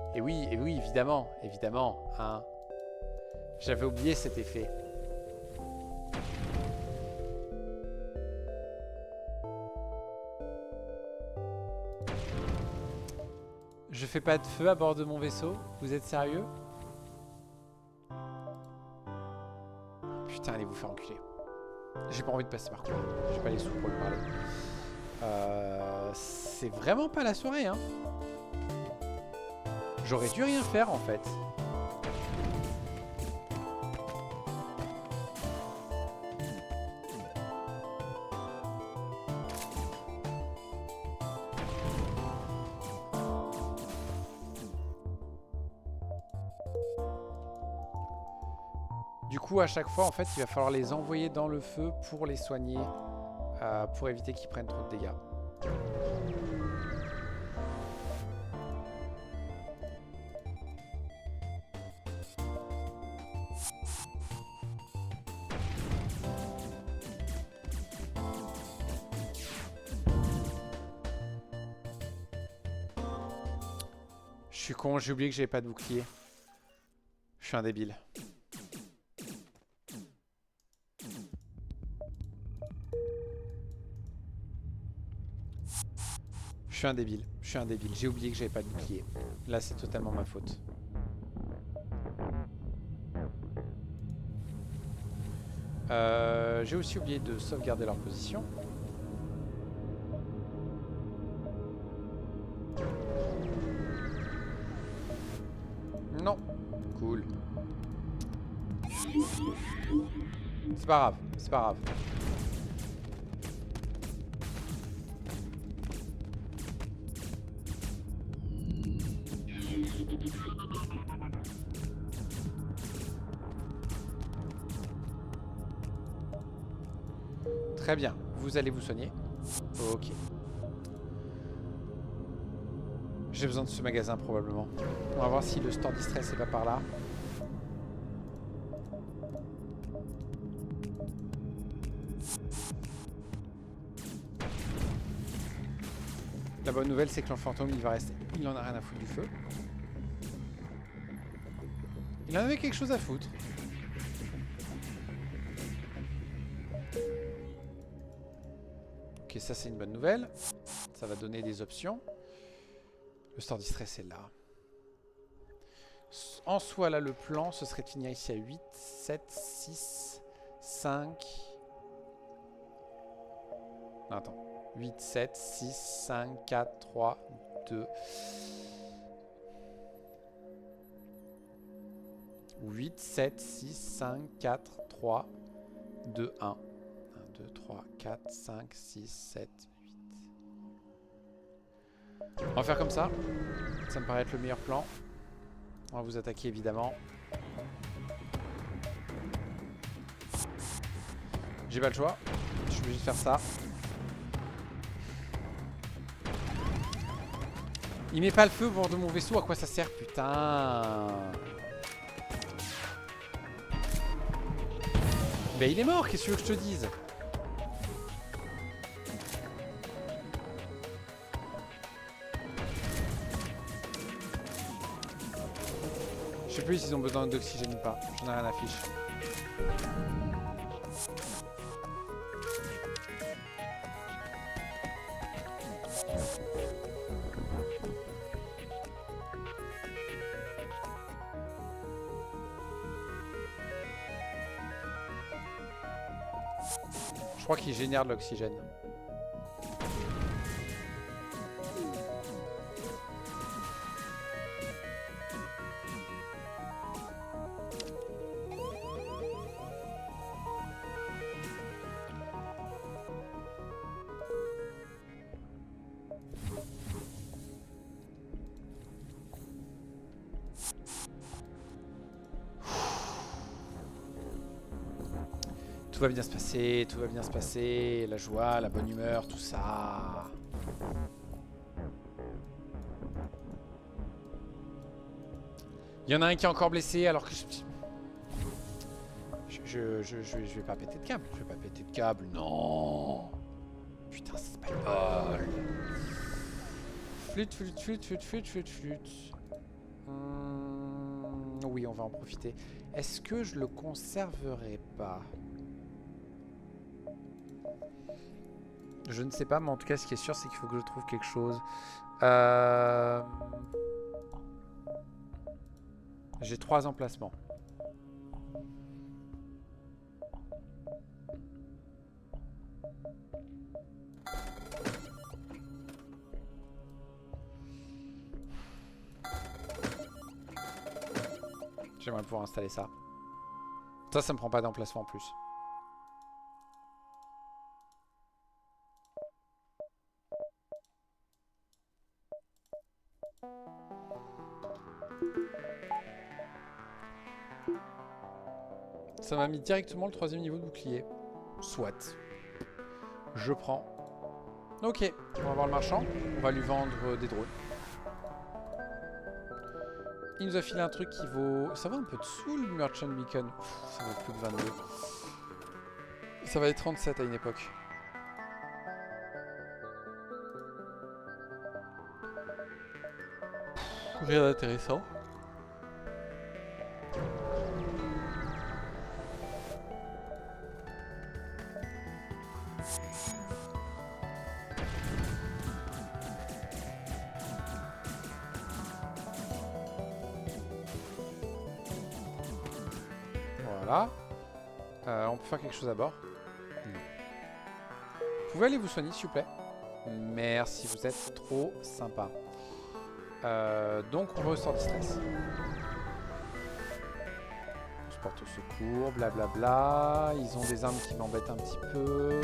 évidemment, évidemment. Hein. J'avais oublié cet effet. Je fais pas de feu à bord de mon vaisseau? Vous êtes sérieux? Putain, allez vous faire enculer. J'ai pas envie de passer par quoi. J'ai pas les sous pour le parler. C'est vraiment pas la soirée, hein. J'aurais dû rien faire, en fait. Du coup, à chaque fois, en fait, il va falloir les envoyer dans le feu pour les soigner, pour éviter qu'ils prennent trop de dégâts. Je suis con, j'ai oublié que j'avais pas de bouclier. Je suis un débile. Je suis un débile, j'ai oublié que j'avais pas de bouclier. Là, c'est totalement ma faute. J'ai aussi oublié de sauvegarder leur position. Non. Cool. C'est pas grave, c'est pas grave. Très bien, vous allez vous soigner. Ok. J'ai besoin de ce magasin probablement. On va voir si le store distress est pas par là. La bonne nouvelle c'est que l'enfant fantôme il va rester. Il en a rien à foutre du feu. Il en avait quelque chose à foutre. Ok, ça c'est une bonne nouvelle. Ça va donner des options. Le store distress est là. En soi, là, le plan, ce serait de finir ici à 8, 7, 6, 5... Non, attends. 8, 7, 6, 5, 4, 3, 2... 8, 7, 6, 5, 4, 3, 2, 1. 1, 2, 3, 4, 5, 6, 7, 8. On va faire comme ça. Ça me paraît être le meilleur plan. On va vous attaquer évidemment. J'ai pas le choix. Je suis obligé de faire ça. Il met pas le feu au bord de mon vaisseau. À quoi ça sert, putain? Ben il est mort, qu'est-ce que tu veux que je te dise? Je sais plus s'ils ont besoin d'oxygène ou pas. J'en ai rien à fiche. Je crois qu'il génère de l'oxygène. Tout va bien se passer, tout va bien se passer. La joie, la bonne humeur, tout ça. Il y en a un qui est encore blessé alors que je vais pas péter de câble. Je vais pas péter de câble, non. Putain, c'est pas bol. Flûte, flûte, flûte, flûte, flûte, flûte, flûte. Oui, on va en profiter. Est-ce que je le conserverai pas? Je ne sais pas, mais en tout cas, ce qui est sûr, c'est qu'il faut que je trouve quelque chose. J'ai 3 emplacements. J'aimerais pouvoir installer ça. Ça me prend pas d'emplacement en plus. Ça m'a mis directement le 3e niveau de bouclier. Soit. Je prends. Ok, on va voir le marchand. On va lui vendre des drones. Il nous a filé un truc qui vaut... Ça va un peu dessous le Merchant Beacon. Ça vaut plus de 22. Ça va être 37 à une époque. Rien d'intéressant. Voilà. On peut faire quelque chose à bord. Non. Vous pouvez aller vous soigner s'il vous plaît. Merci, vous êtes trop sympa. Donc on va au sort distress. On se porte au secours, blablabla. Ils ont des armes qui m'embêtent un petit peu.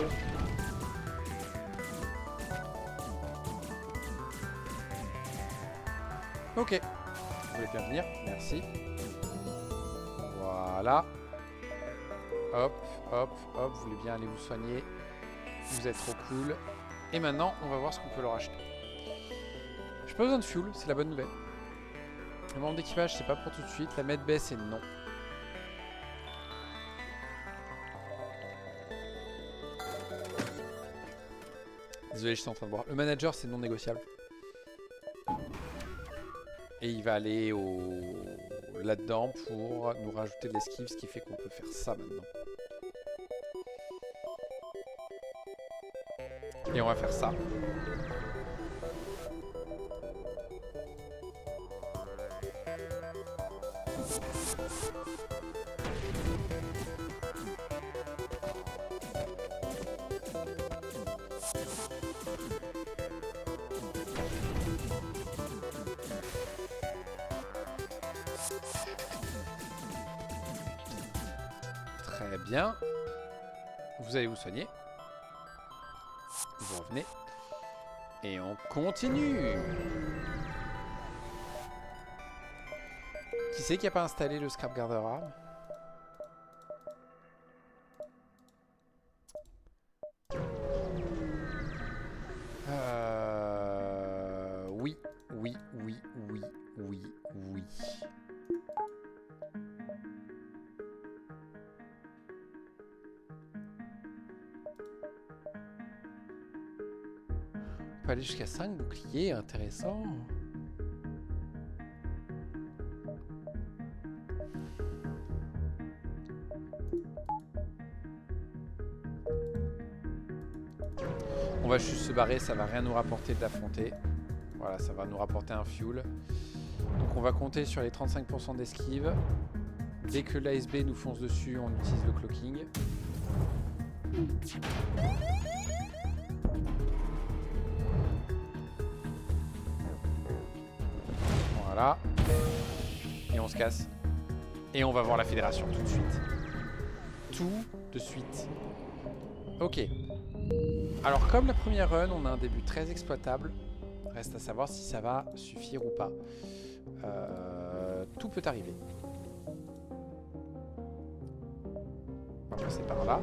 Ok. Vous voulez bien venir, merci. Voilà. Hop, hop, hop. Vous voulez bien aller vous soigner. Vous êtes trop cool. Et maintenant, on va voir ce qu'on peut leur acheter. J'ai pas besoin de fuel, c'est la bonne nouvelle. Le membre d'équipage, c'est pas pour tout de suite. La medbay, c'est non. Désolé, je suis en train de boire. Le manager, c'est non négociable. Et il va aller au là-dedans pour nous rajouter de l'esquive, ce qui fait qu'on peut faire ça maintenant. Et on va faire ça. Très bien. Vous allez vous soigner. Vous revenez. Et on continue. Qui c'est qui n'a pas installé le scrap garder arme? Oui, oui, oui, oui, oui, oui. On peut aller jusqu'à 5 boucliers, intéressant. On va juste se barrer, ça va rien nous rapporter de l'affronter. Voilà, ça va nous rapporter un fuel. Donc on va compter sur les 35% d'esquive. Dès que l'ASB nous fonce dessus, on utilise le cloaking. Voilà. Et on se casse. Et on va voir la fédération tout de suite. Tout de suite. Ok. Alors comme la première run, on a un début très exploitable. Reste à savoir si ça va suffire ou pas. Tout peut arriver. On va passer par là.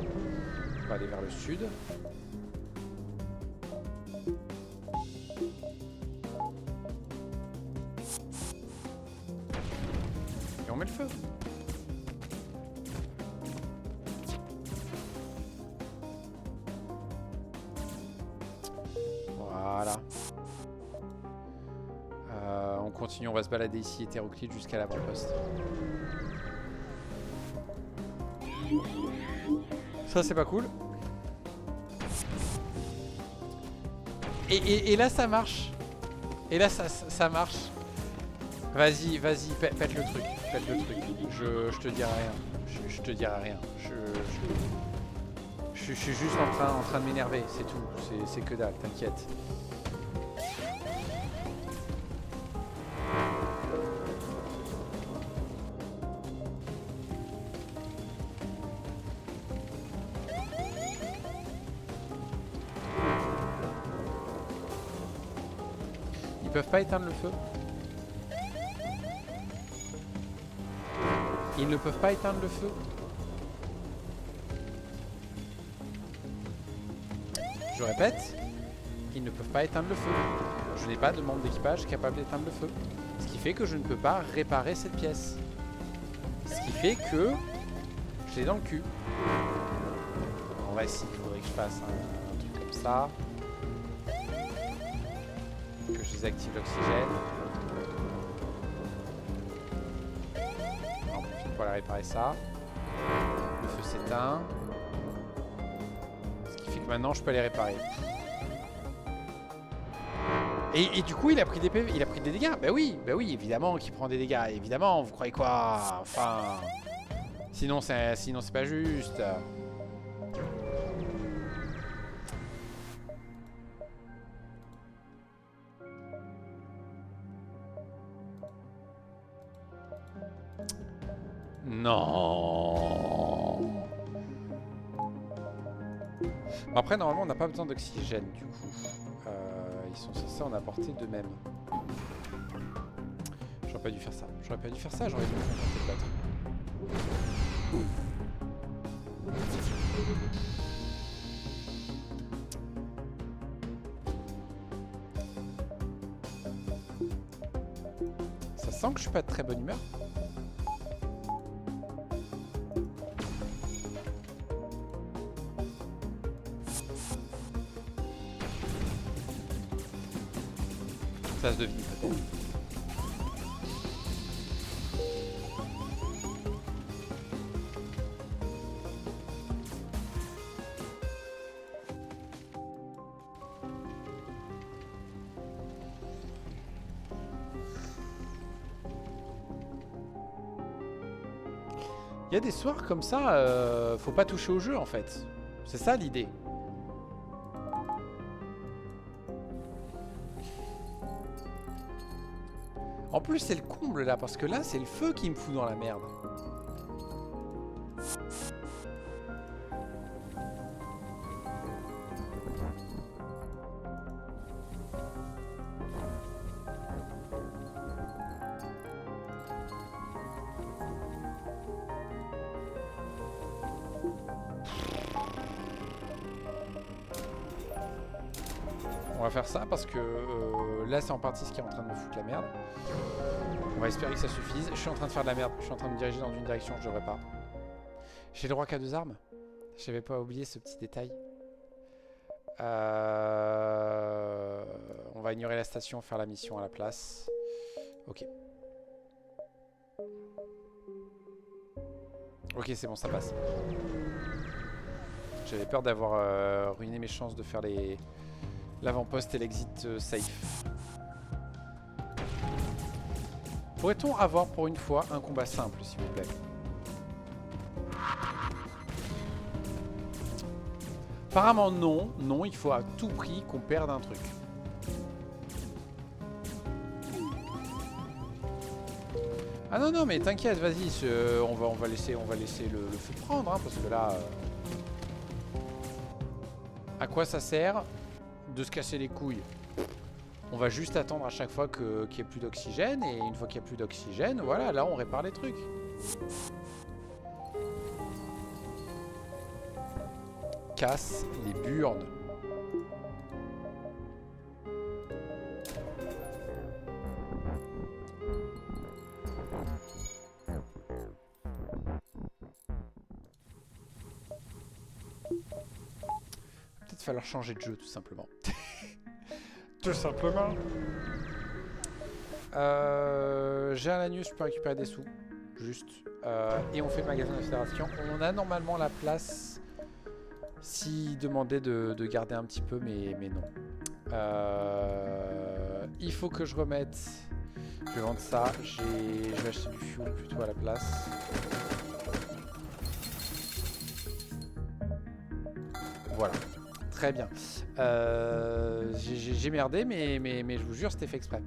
On va aller vers le sud. Et on met le feu. Voilà. On continue, on va se balader ici hétéroclite jusqu'à l'avant-poste. Ça c'est pas cool. Et là ça marche. Et là ça marche. Vas-y, vas-y, pète le truc. Pète le truc. Je te dirai rien. Je te dirai rien. Je suis juste en train de m'énerver, c'est tout. C'est que dalle, t'inquiète. Ils peuvent pas éteindre le feu? Ils ne peuvent pas éteindre le feu? Je répète, ils ne peuvent pas éteindre le feu. Je n'ai pas de membre d'équipage capable d'éteindre le feu. Ce qui fait que je ne peux pas réparer cette pièce. Ce qui fait que je l'ai dans le cul. On va essayer, il faudrait que je fasse un truc comme ça. Que je désactive l'oxygène. On profite pour aller réparer ça. Le feu s'éteint. Maintenant je peux les réparer. Et du coup il a pris des PV, il a pris des dégâts. Bah oui évidemment qu'il prend des dégâts. Évidemment, vous croyez quoi? Enfin. Sinon c'est pas juste. Non. Après normalement on n'a pas besoin d'oxygène du coup. Ils sont censés en apporter d'eux-mêmes. J'aurais pas dû faire ça. J'aurais pas dû faire ça, j'aurais dû me contenter de battre. Ça sent que je suis pas de très bonne humeur. Ça se devine peut-être. Il y a des soirs comme ça, faut pas toucher au jeu en fait. C'est ça l'idée. En plus c'est le comble là, parce que là c'est le feu qui me fout dans la merde. On va faire ça parce que là c'est en partie ce qui est en train de me foutre la merde. On va espérer que ça suffise. Je suis en train de faire de la merde. Je suis en train de me diriger dans une direction que je devrais pas. J'ai le droit qu'à 2 armes. J'avais pas oublié ce petit détail. On va ignorer la station, faire la mission à la place. Ok. Ok, c'est bon, ça passe. J'avais peur d'avoir ruiné mes chances de faire l'avant-poste et l'exit safe. Pourrait-on avoir pour une fois un combat simple, s'il vous plaît? Apparemment non. Non, il faut à tout prix qu'on perde un truc. Ah non, non, mais t'inquiète, vas-y, on va laisser le feu prendre, hein, parce que là... à quoi ça sert de se casser les couilles? On va juste attendre à chaque fois qu'il n'y ait plus d'oxygène, et une fois qu'il n'y a plus d'oxygène, voilà, là on répare les trucs. Casse les burnes. Peut-être falloir changer de jeu tout simplement. Tout simplement. J'ai un anus, je peux récupérer des sous. Juste. Et on fait le magasin de la fédération. On a normalement la place s'il demandait de garder un petit peu, mais non. Il faut que je remette. Je vais vendre ça. Je vais acheter du fuel plutôt à la place. Voilà. Très bien. J'ai merdé, mais je vous jure, c'était fait exprès.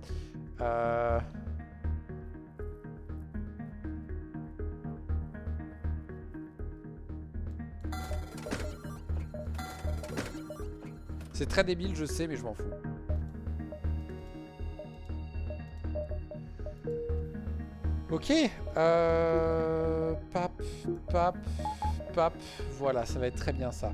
C'est très débile, je sais, mais je m'en fous. Ok. Pap, pap, pap. Voilà, ça va être très bien ça.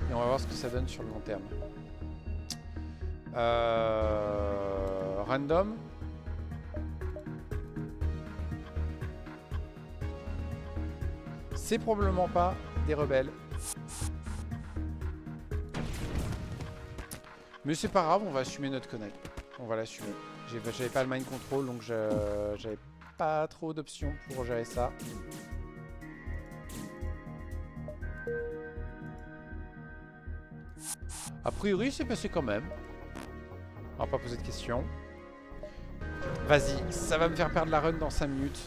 Et on va voir ce que ça donne sur le long terme. Random. C'est probablement pas des rebelles. Mais c'est pas grave, on va assumer notre connerie. On va l'assumer. J'avais pas le mind control, donc j'avais pas trop d'options pour gérer ça. A priori, c'est passé quand même. On va pas poser de questions. Vas-y, ça va me faire perdre la run dans 5 minutes.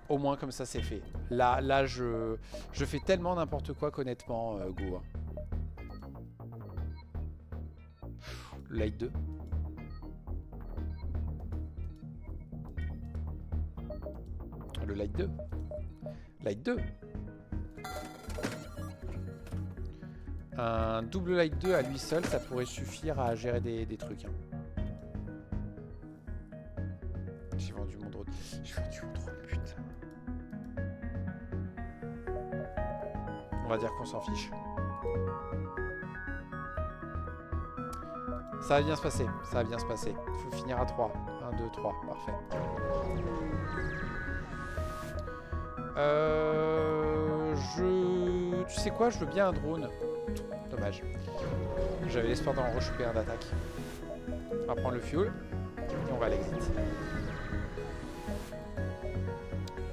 Au moins, comme ça, c'est fait. Là, je fais tellement n'importe quoi qu'honnêtement, go. Light 2. Le Light 2. Light 2. Un double Light 2 à lui seul, ça pourrait suffire à gérer des trucs. Hein. J'ai vendu mon drone. J'ai vendu mon drone, putain. On va dire qu'on s'en fiche. Ça va bien se passer. Ça va bien se passer. Il faut finir à 3. 1, 2, 3. Parfait. Tu sais quoi? Je veux bien un drone. Dommage. J'avais l'espoir d'en rechoper un d'attaque. On va prendre le fuel. Et on va à l'exit.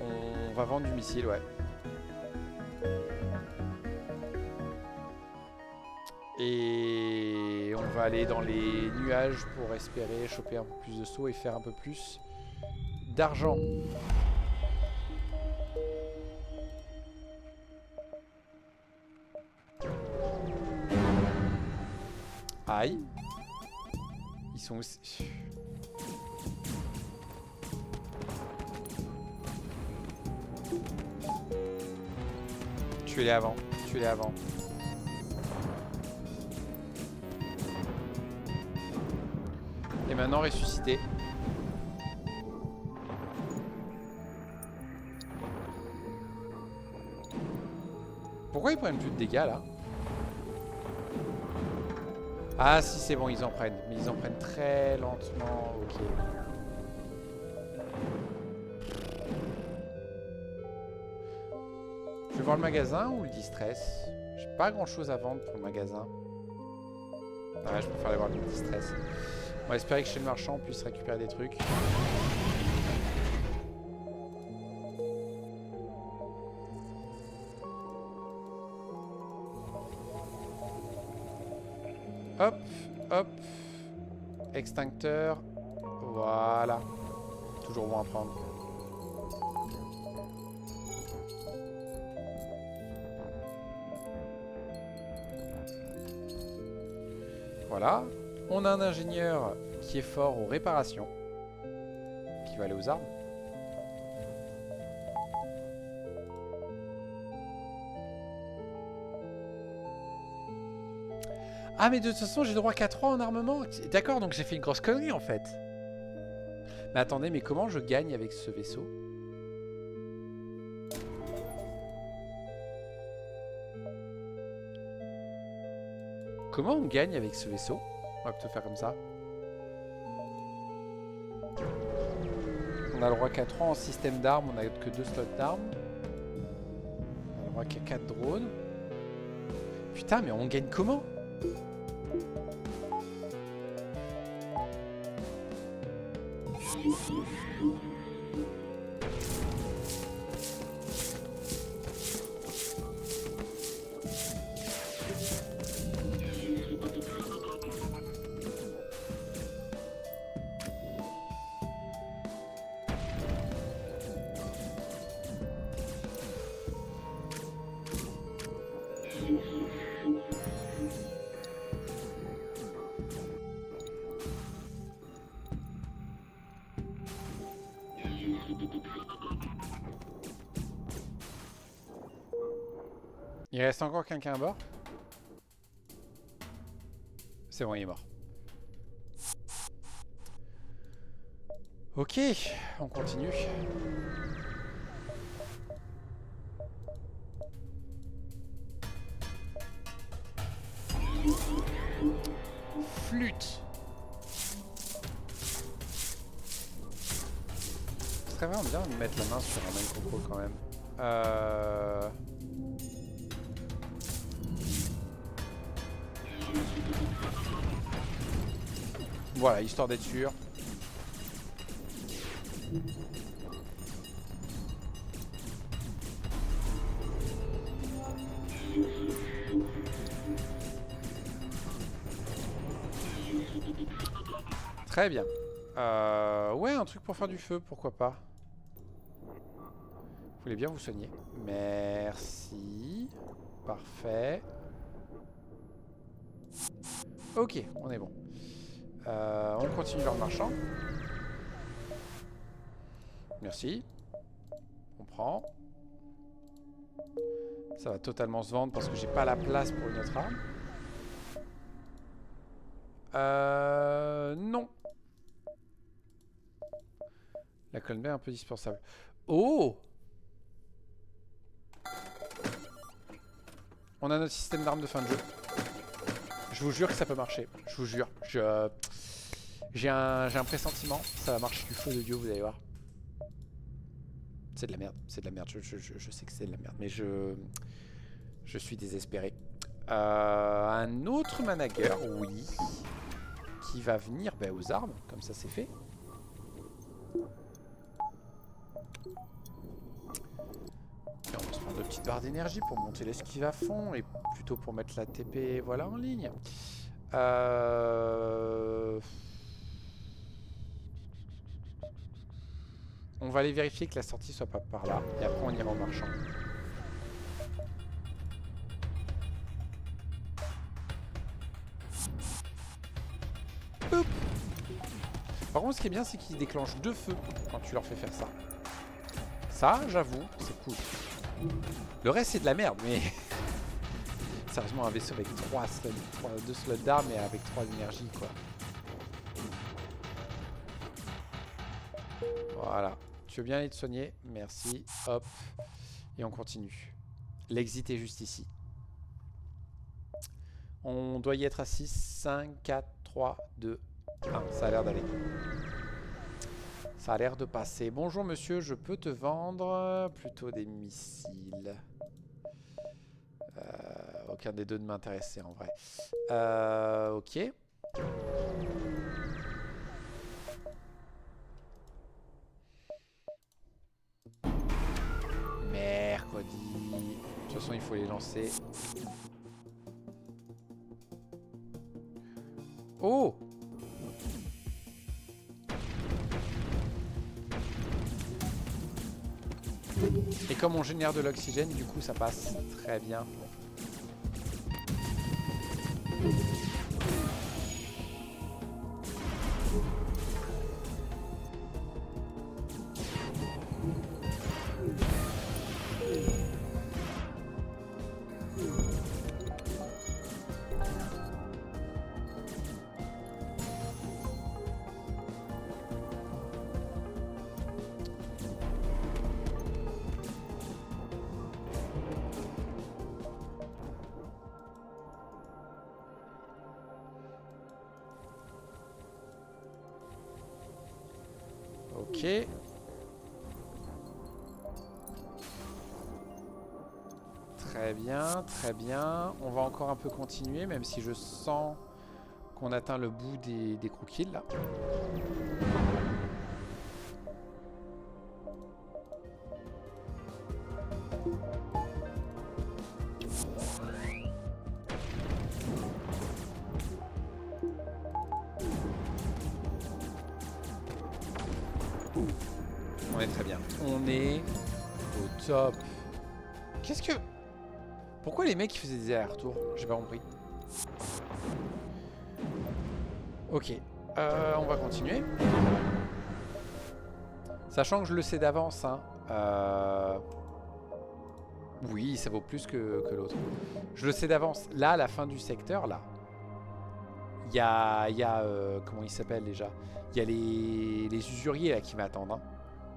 On va vendre du missile, ouais. Et on va aller dans les nuages pour espérer choper un peu plus de sauts et faire un peu plus. d'argent. Aïe. Ils sont aussi... Tuez-les avant. Tuez-les avant. Et maintenant ressusciter. Pourquoi ils prennent plus de dégâts là? Ah si c'est bon, ils en prennent. Mais ils en prennent très lentement. Ok. Je vais voir le magasin ou le distress. J'ai pas grand chose à vendre pour le magasin. Ouais, je préfère aller voir le distress. On va espérer que chez le marchand on puisse récupérer des trucs. Hop, hop. Extincteur. Voilà. Toujours bon à prendre. Voilà. On a un ingénieur qui est fort aux réparations. Qui va aller aux armes. Ah mais de toute façon j'ai droit qu'à 3 en armement. D'accord, donc j'ai fait une grosse connerie en fait. Mais attendez, mais comment je gagne avec ce vaisseau? Comment on gagne avec ce vaisseau? On va plutôt faire comme ça. On a le droit qu'à 3 en système d'armes, on a que 2 slots d'armes. On a le droit qu'à 4 drones. Putain, mais on gagne comment? Il reste encore quelqu'un à bord? C'est bon, il est mort. Ok, on continue. Flûte. Ce serait vraiment bien de mettre la main sur un même contrôle quand même. Voilà, histoire d'être sûr. Très bien. Ouais, un truc pour faire du feu, pourquoi pas. Vous voulez bien vous soigner. Merci. Parfait. Ok, on est bon. On continue vers le marchand. Merci. On prend. Ça va totalement se vendre parce que j'ai pas la place pour une autre arme. Non. La colonne est un peu dispensable. Oh! On a notre système d'armes de fin de jeu. Je vous jure que ça peut marcher. Je vous jure. J'ai un pressentiment. Ça va marcher du feu de Dieu, vous allez voir. C'est de la merde. C'est de la merde. Je sais que c'est de la merde. Mais je suis désespéré. Un autre manager, oui. Qui va venir aux armes. Comme ça, c'est fait. Et on va se prendre de petites barres d'énergie pour monter l'esquive à fond. Et plutôt pour mettre la TP voilà, en ligne. On va aller vérifier que la sortie soit pas par là. Et après on ira au marchand. Boop. Par contre ce qui est bien c'est qu'ils déclenchent 2 feux quand tu leur fais faire ça. Ça j'avoue c'est cool. Le reste c'est de la merde mais... Sérieusement un vaisseau avec 2 slots d'armes et avec 3 d'énergie quoi. Voilà. Tu veux bien aller te soigner? Merci. Hop. Et on continue. L'exit est juste ici. On doit y être à 6, 5, 4, 3, 2, 1. Ça a l'air d'aller. Ça a l'air de passer. Bonjour monsieur, je peux te vendre plutôt des missiles. Aucun des deux ne m'intéressait en vrai. Ok. Mercredi. De toute façon, il faut les lancer. Oh! Et comme on génère de l'oxygène, du coup, ça passe très bien. Ok. Très bien, très bien. On va encore un peu continuer, même si je sens qu'on atteint le bout des croquis là. On est très bien. On est au top. Qu'est-ce que... Pourquoi les mecs ils faisaient des allers-retours? J'ai pas compris. Ok. On va continuer. Sachant que je le sais d'avance. Hein. Oui, ça vaut plus que l'autre. Je le sais d'avance. Là, à la fin du secteur, là, il y a comment il s'appelle déjà? Il y a les usuriers là qui m'attendent. Hein.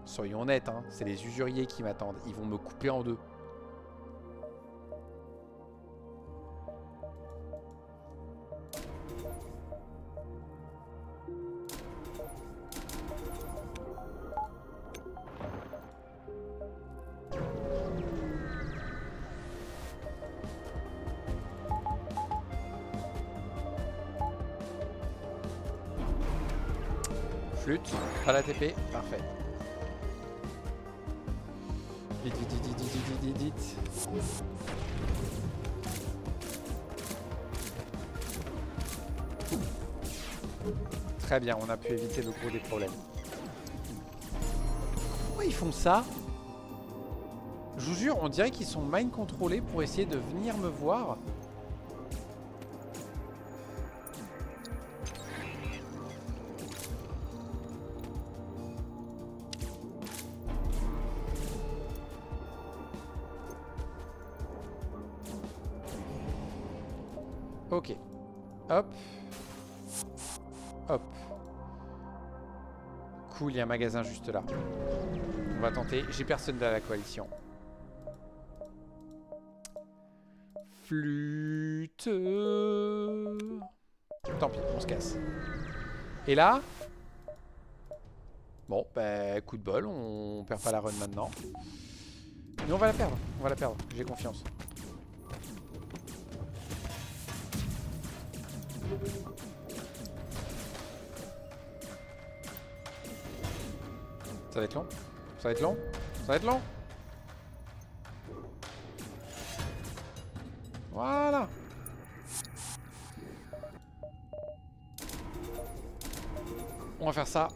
Soyons honnêtes, hein, c'est les usuriers qui m'attendent. Ils vont me couper en deux. Flûte, pas la TP, parfait. Vite, vite, vite, vite, vite, vite, vite. Très bien, on a pu éviter le gros des problèmes. Pourquoi ils font ça? Je vous jure, on dirait qu'ils sont mind contrôlés pour essayer de venir me voir. Ok. Hop. Hop. Cool, il y a un magasin juste là. On va tenter. J'ai personne de la coalition. Flûte. Tant pis, on se casse. Et là... Bon, bah, coup de bol, on perd pas la run maintenant. Mais on va la perdre, j'ai confiance. Ça va être long, ça va être long, ça va être long. Voilà. On va faire ça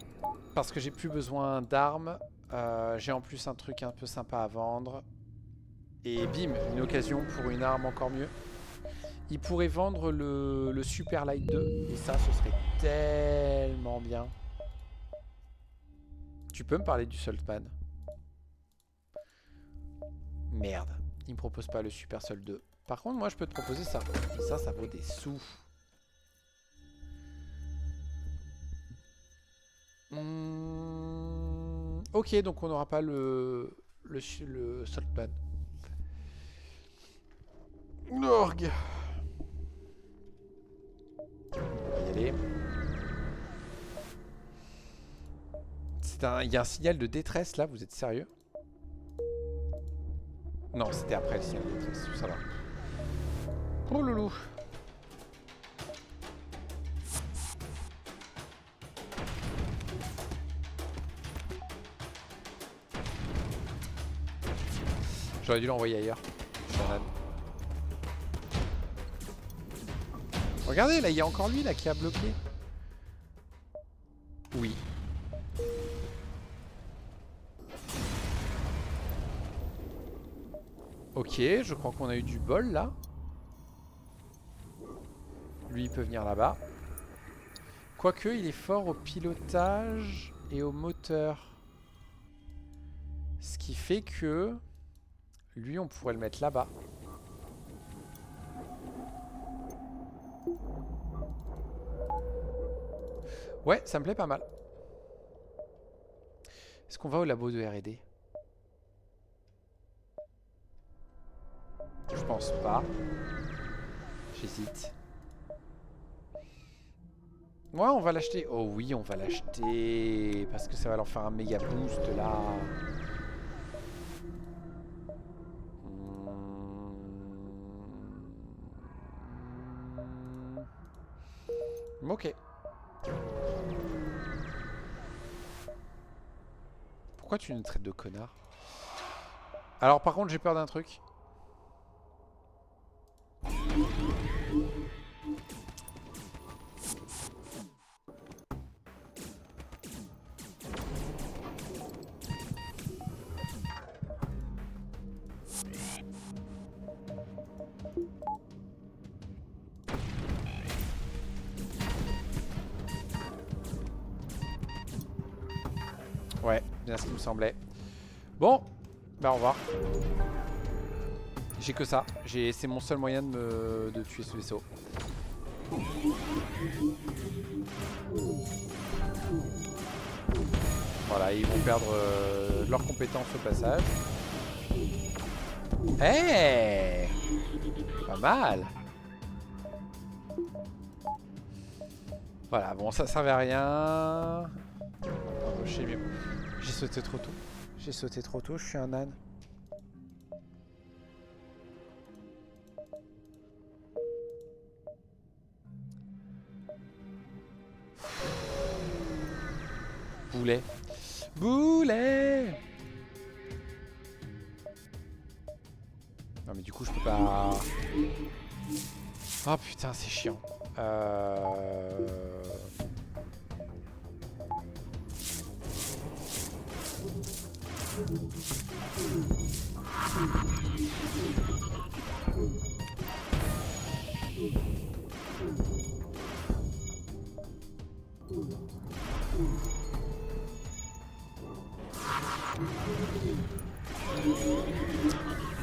parce que j'ai plus besoin d'armes. J'ai en plus un truc un peu sympa à vendre. Et bim, une occasion pour une arme encore mieux. Il pourrait vendre le Super Light 2. Et ça, ce serait tellement bien. Tu peux me parler du Saltman? Merde, il me propose pas le Super Sol 2. Par contre, moi, je peux te proposer ça. Et ça vaut des sous. Ok, donc on n'aura pas le Saltman. Org. On va y aller. Il y a un signal de détresse là, vous êtes sérieux? Non, c'était après le signal de détresse, ça va. Oh loulou. J'aurais dû l'envoyer ailleurs. Shannon. Regardez, là, il y a encore lui là qui a bloqué. Oui. Ok, je crois qu'on a eu du bol là. Lui, il peut venir là-bas. Quoique, il est fort au pilotage et au moteur. Ce qui fait que... Lui, on pourrait le mettre là-bas. Ouais, ça me plaît pas mal. Est-ce qu'on va au labo de R&D? Je pense pas. J'hésite. Ouais, on va l'acheter. Oh oui, on va l'acheter. Parce que ça va leur faire un méga boost là. Ok. Pourquoi tu nous traites de connard? Alors par contre j'ai peur d'un truc. Ouais, bien ce qui me semblait. Bon, bah au revoir. J'ai que ça. C'est mon seul moyen de tuer ce vaisseau. Voilà, ils vont perdre leurs compétences au passage. Hey, pas mal. Voilà, bon, ça servait à rien. J'ai sauté trop tôt. J'ai sauté trop tôt, je suis un âne. Boulet. Boulet. Non mais du coup je peux pas... Oh putain c'est chiant.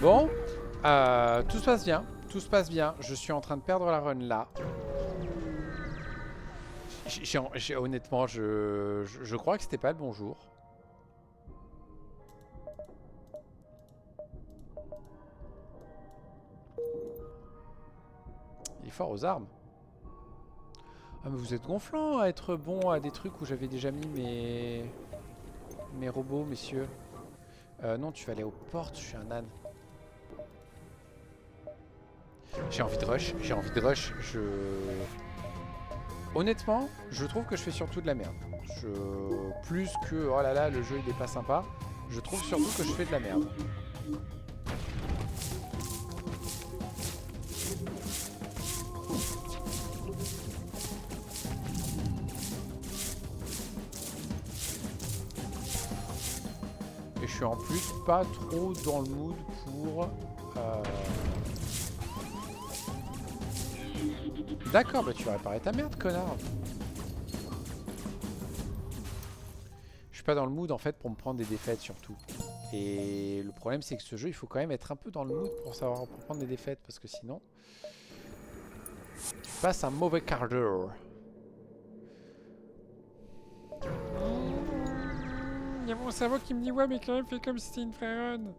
Bon, tout se passe bien, tout se passe bien. Je suis en train de perdre la run là. Honnêtement, je crois que c'était pas le bon jour. Il est fort aux armes. Ah mais vous êtes gonflant à être bon à des trucs où j'avais déjà mis mes robots, messieurs. Non, tu vas aller aux portes, je suis un âne. J'ai envie de rush, Honnêtement, je trouve que je fais surtout de la merde. Plus que, oh là là, le jeu il est pas sympa, je trouve surtout que je fais de la merde. je suis en plus pas trop dans le mood pour... D'accord, bah tu vas réparer ta merde, connard. Je suis pas dans le mood en fait pour me prendre des défaites surtout. Et le problème c'est que ce jeu, il faut quand même être un peu dans le mood pour savoir pour prendre des défaites parce que sinon... Tu passes un mauvais quart d'heure. Il y a mon cerveau qui me dit ouais mais quand même fais comme si c'était une vraie run.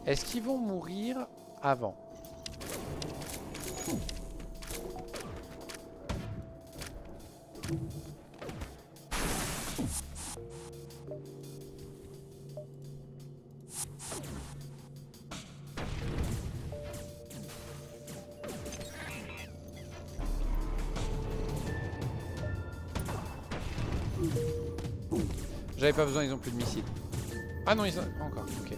Est-ce qu'ils vont mourir avant? J'avais pas besoin, ils ont plus de missiles. Ah non, ils ont... Encore, ok.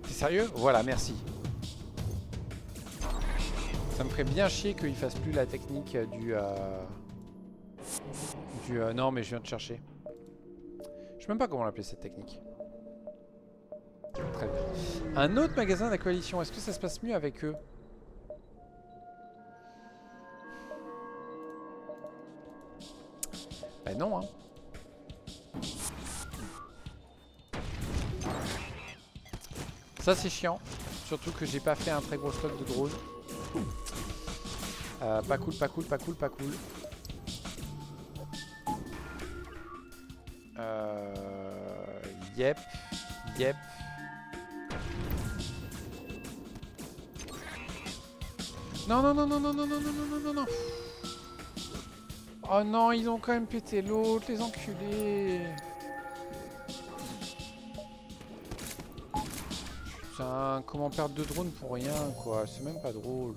T'es sérieux? Voilà, merci. Ça me ferait bien chier qu'il fasse plus la technique du... non, mais je viens de chercher. Je sais même pas comment l'appeler cette technique. Très bien. Un autre magasin de la coalition, est-ce que ça se passe mieux avec eux? Bah non, hein. Ça c'est chiant. Surtout que j'ai pas fait un très gros stock de drones. Pas cool, pas cool, pas cool, pas cool. Yep, yep. Non, non, non, non, non, non, non, non, non, non, non. Oh non, ils ont quand même pété l'autre, les enculés. Putain, comment perdre 2 drones pour rien, quoi. C'est même pas drôle.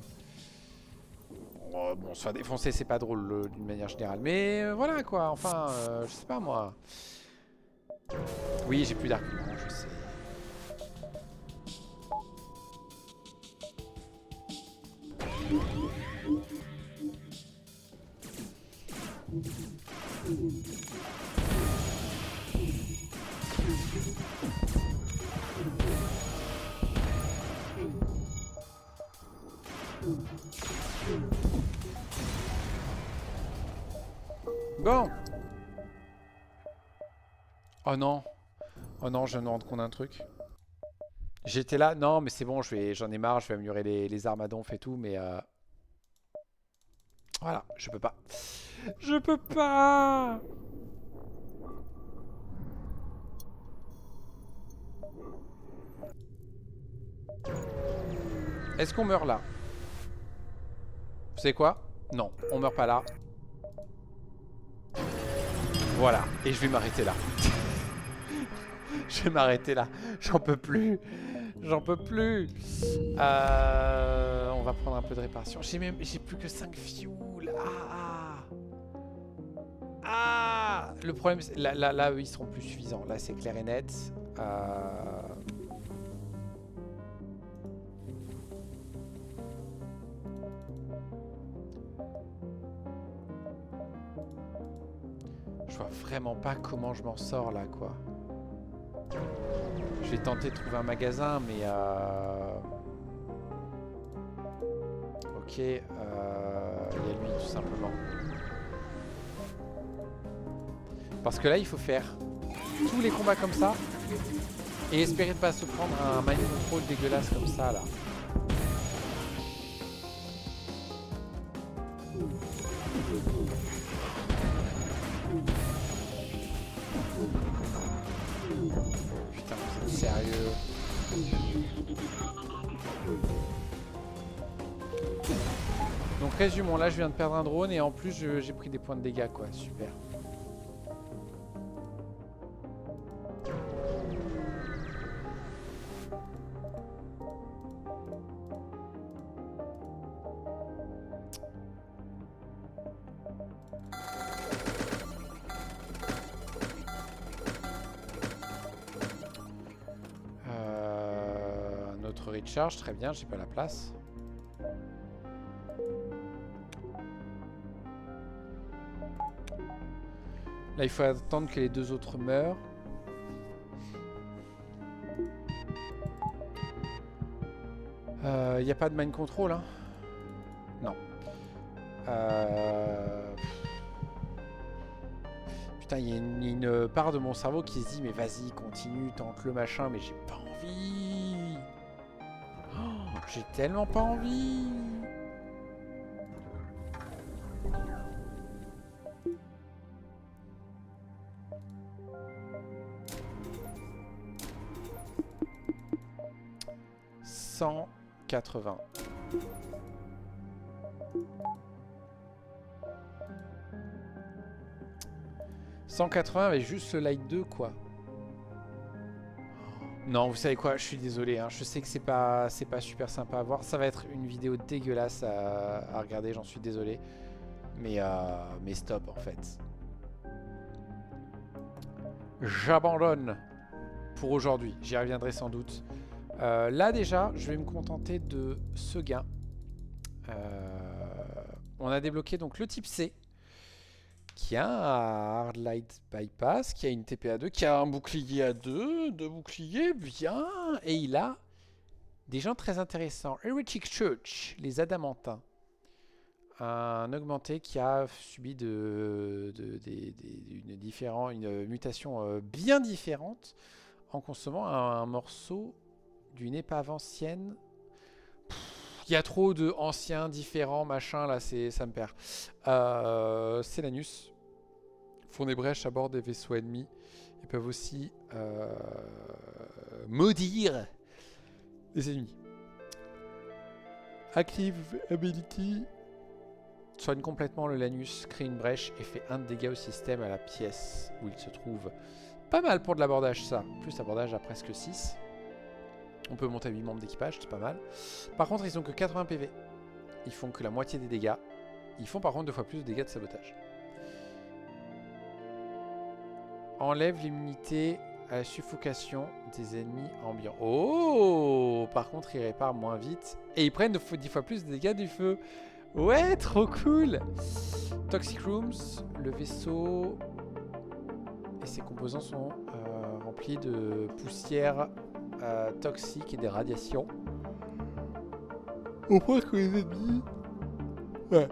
Oh, bon, se faire défoncer, c'est pas drôle d'une manière générale. Mais voilà, quoi. Enfin, je sais pas, moi. Oui, j'ai plus d'arguments, je sais. Bon. Oh non. Oh non, je viens de me rendre compte d'un truc. J'étais là, non mais c'est bon, j'en ai marre, je vais améliorer les armes à donf et tout, mais voilà, je peux pas. Je peux pas. Est-ce qu'on meurt là? Vous savez quoi? Non, on meurt pas là. Voilà, et je vais m'arrêter là. Je vais m'arrêter là. J'en peux plus. J'en peux plus. On va prendre un peu de réparation. J'ai plus que 5 fuel. Ah. Le problème, là, eux, ils seront plus suffisants. Là, c'est clair et net. Je vois vraiment pas comment je m'en sors là, quoi. Je vais tenter de trouver un magasin, mais ok, il y a lui tout simplement. Parce que là, il faut faire tous les combats comme ça et espérer de pas se prendre un mind control dégueulasse comme ça là. Putain, vous êtes sérieux? Donc résumons, là je viens de perdre un drone et en plus j'ai pris des points de dégâts quoi, super. Un autre recharge, très bien, j'ai pas la place. Là, il faut attendre que les deux autres meurent. Il n'y a pas de mind control, hein? Non. Putain, il y a une part de mon cerveau qui se dit mais vas-y, continue, tente le machin, mais j'ai pas envie. Oh, j'ai tellement pas envie. $180. 180 avec juste le light 2 quoi. Non, vous savez quoi, je suis désolé, hein. Je sais que c'est pas super sympa à voir. Ça va être une vidéo dégueulasse à regarder, j'en suis désolé. Mais stop en fait. J'abandonne pour aujourd'hui. J'y reviendrai sans doute. Là déjà, je vais me contenter de ce gain. On a débloqué donc le type C, qui a un Hard Light Bypass, qui a une TP à 2, qui a un bouclier à 2 boucliers, bien. Et il a des gens très intéressants. Heretic Church, les Adamantins. Un augmenté qui a subi une mutation bien différente en consommant un morceau d'une épave ancienne. Il y a trop de anciens, différents, machin, là, ça me perd. Célanus font des brèches à bord des vaisseaux ennemis. Ils peuvent aussi maudire les ennemis. Active Ability soigne complètement le Lanus, crée une brèche et fait 1 de dégâts au système à la pièce où il se trouve. Pas mal pour de l'abordage, ça. Plus abordage à presque 6. On peut monter à 8 membres d'équipage, c'est pas mal. Par contre, ils ont que 80 PV. Ils font que la moitié des dégâts. Ils font par contre 2 fois plus de dégâts de sabotage. Enlève l'immunité à la suffocation des ennemis ambiants. Oh! Par contre, ils réparent moins vite. Et ils prennent 10 fois plus de dégâts du feu. Ouais, trop cool! Toxic Rooms, le vaisseau et ses composants sont remplis de poussière toxique et des radiations. Au point que les ennemis... Ouais.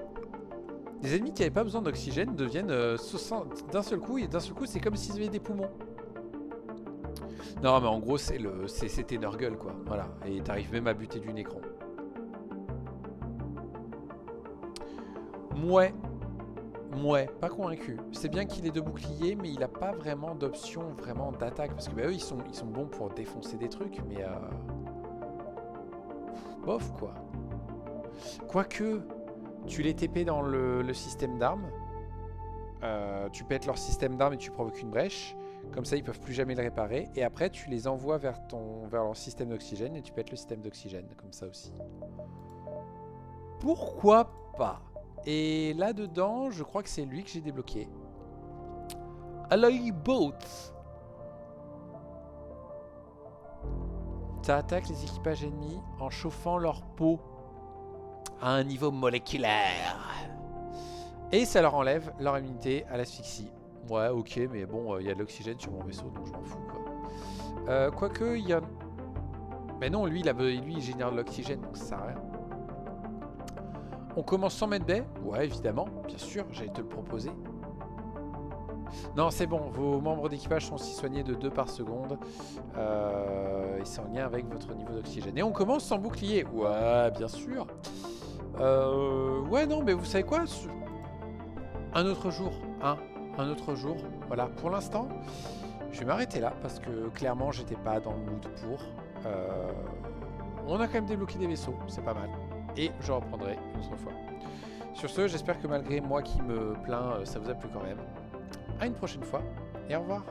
Les ennemis qui n'avaient pas besoin d'oxygène deviennent d'un seul coup, et d'un seul coup c'est comme s'ils avaient des poumons. Non mais en gros c'est Energull quoi, voilà. Et t'arrives même à buter d'une écran. Mouais, pas convaincu. C'est bien qu'il ait 2 boucliers, mais il a pas vraiment d'option vraiment d'attaque. Parce que bah, eux, ils sont bons pour défoncer des trucs, mais... bof, quoi. Quoique, tu les TP dans le système d'armes. Tu pètes leur système d'armes et tu provoques une brèche. Comme ça, ils peuvent plus jamais le réparer. Et après, tu les envoies vers leur système d'oxygène et tu pètes le système d'oxygène. Comme ça aussi. Pourquoi pas? Et là-dedans, je crois que c'est lui que j'ai débloqué. Alloy Boat. Ça attaque les équipages ennemis en chauffant leur peau à un niveau moléculaire. Et ça leur enlève leur immunité à l'asphyxie. Ouais, ok, mais bon, il y a de l'oxygène sur mon vaisseau, donc je m'en fous, quoi. Quoique, il y a... Mais non, lui, il génère de l'oxygène, donc ça sert à rien. On commence sans medbay? Ouais, évidemment, bien sûr, j'allais te le proposer. Non, c'est bon, vos membres d'équipage sont aussi soignés de 2 par seconde. Et c'est en lien avec votre niveau d'oxygène. Et on commence sans bouclier. Ouais, bien sûr. Ouais, non, mais vous savez quoi? Un autre jour, hein? Un autre jour. Voilà, pour l'instant, je vais m'arrêter là parce que clairement, j'étais pas dans le mood pour. On a quand même débloqué des vaisseaux, c'est pas mal. Et je reprendrai une autre fois. Sur ce, j'espère que malgré moi qui me plains, ça vous a plu quand même. À une prochaine fois et au revoir.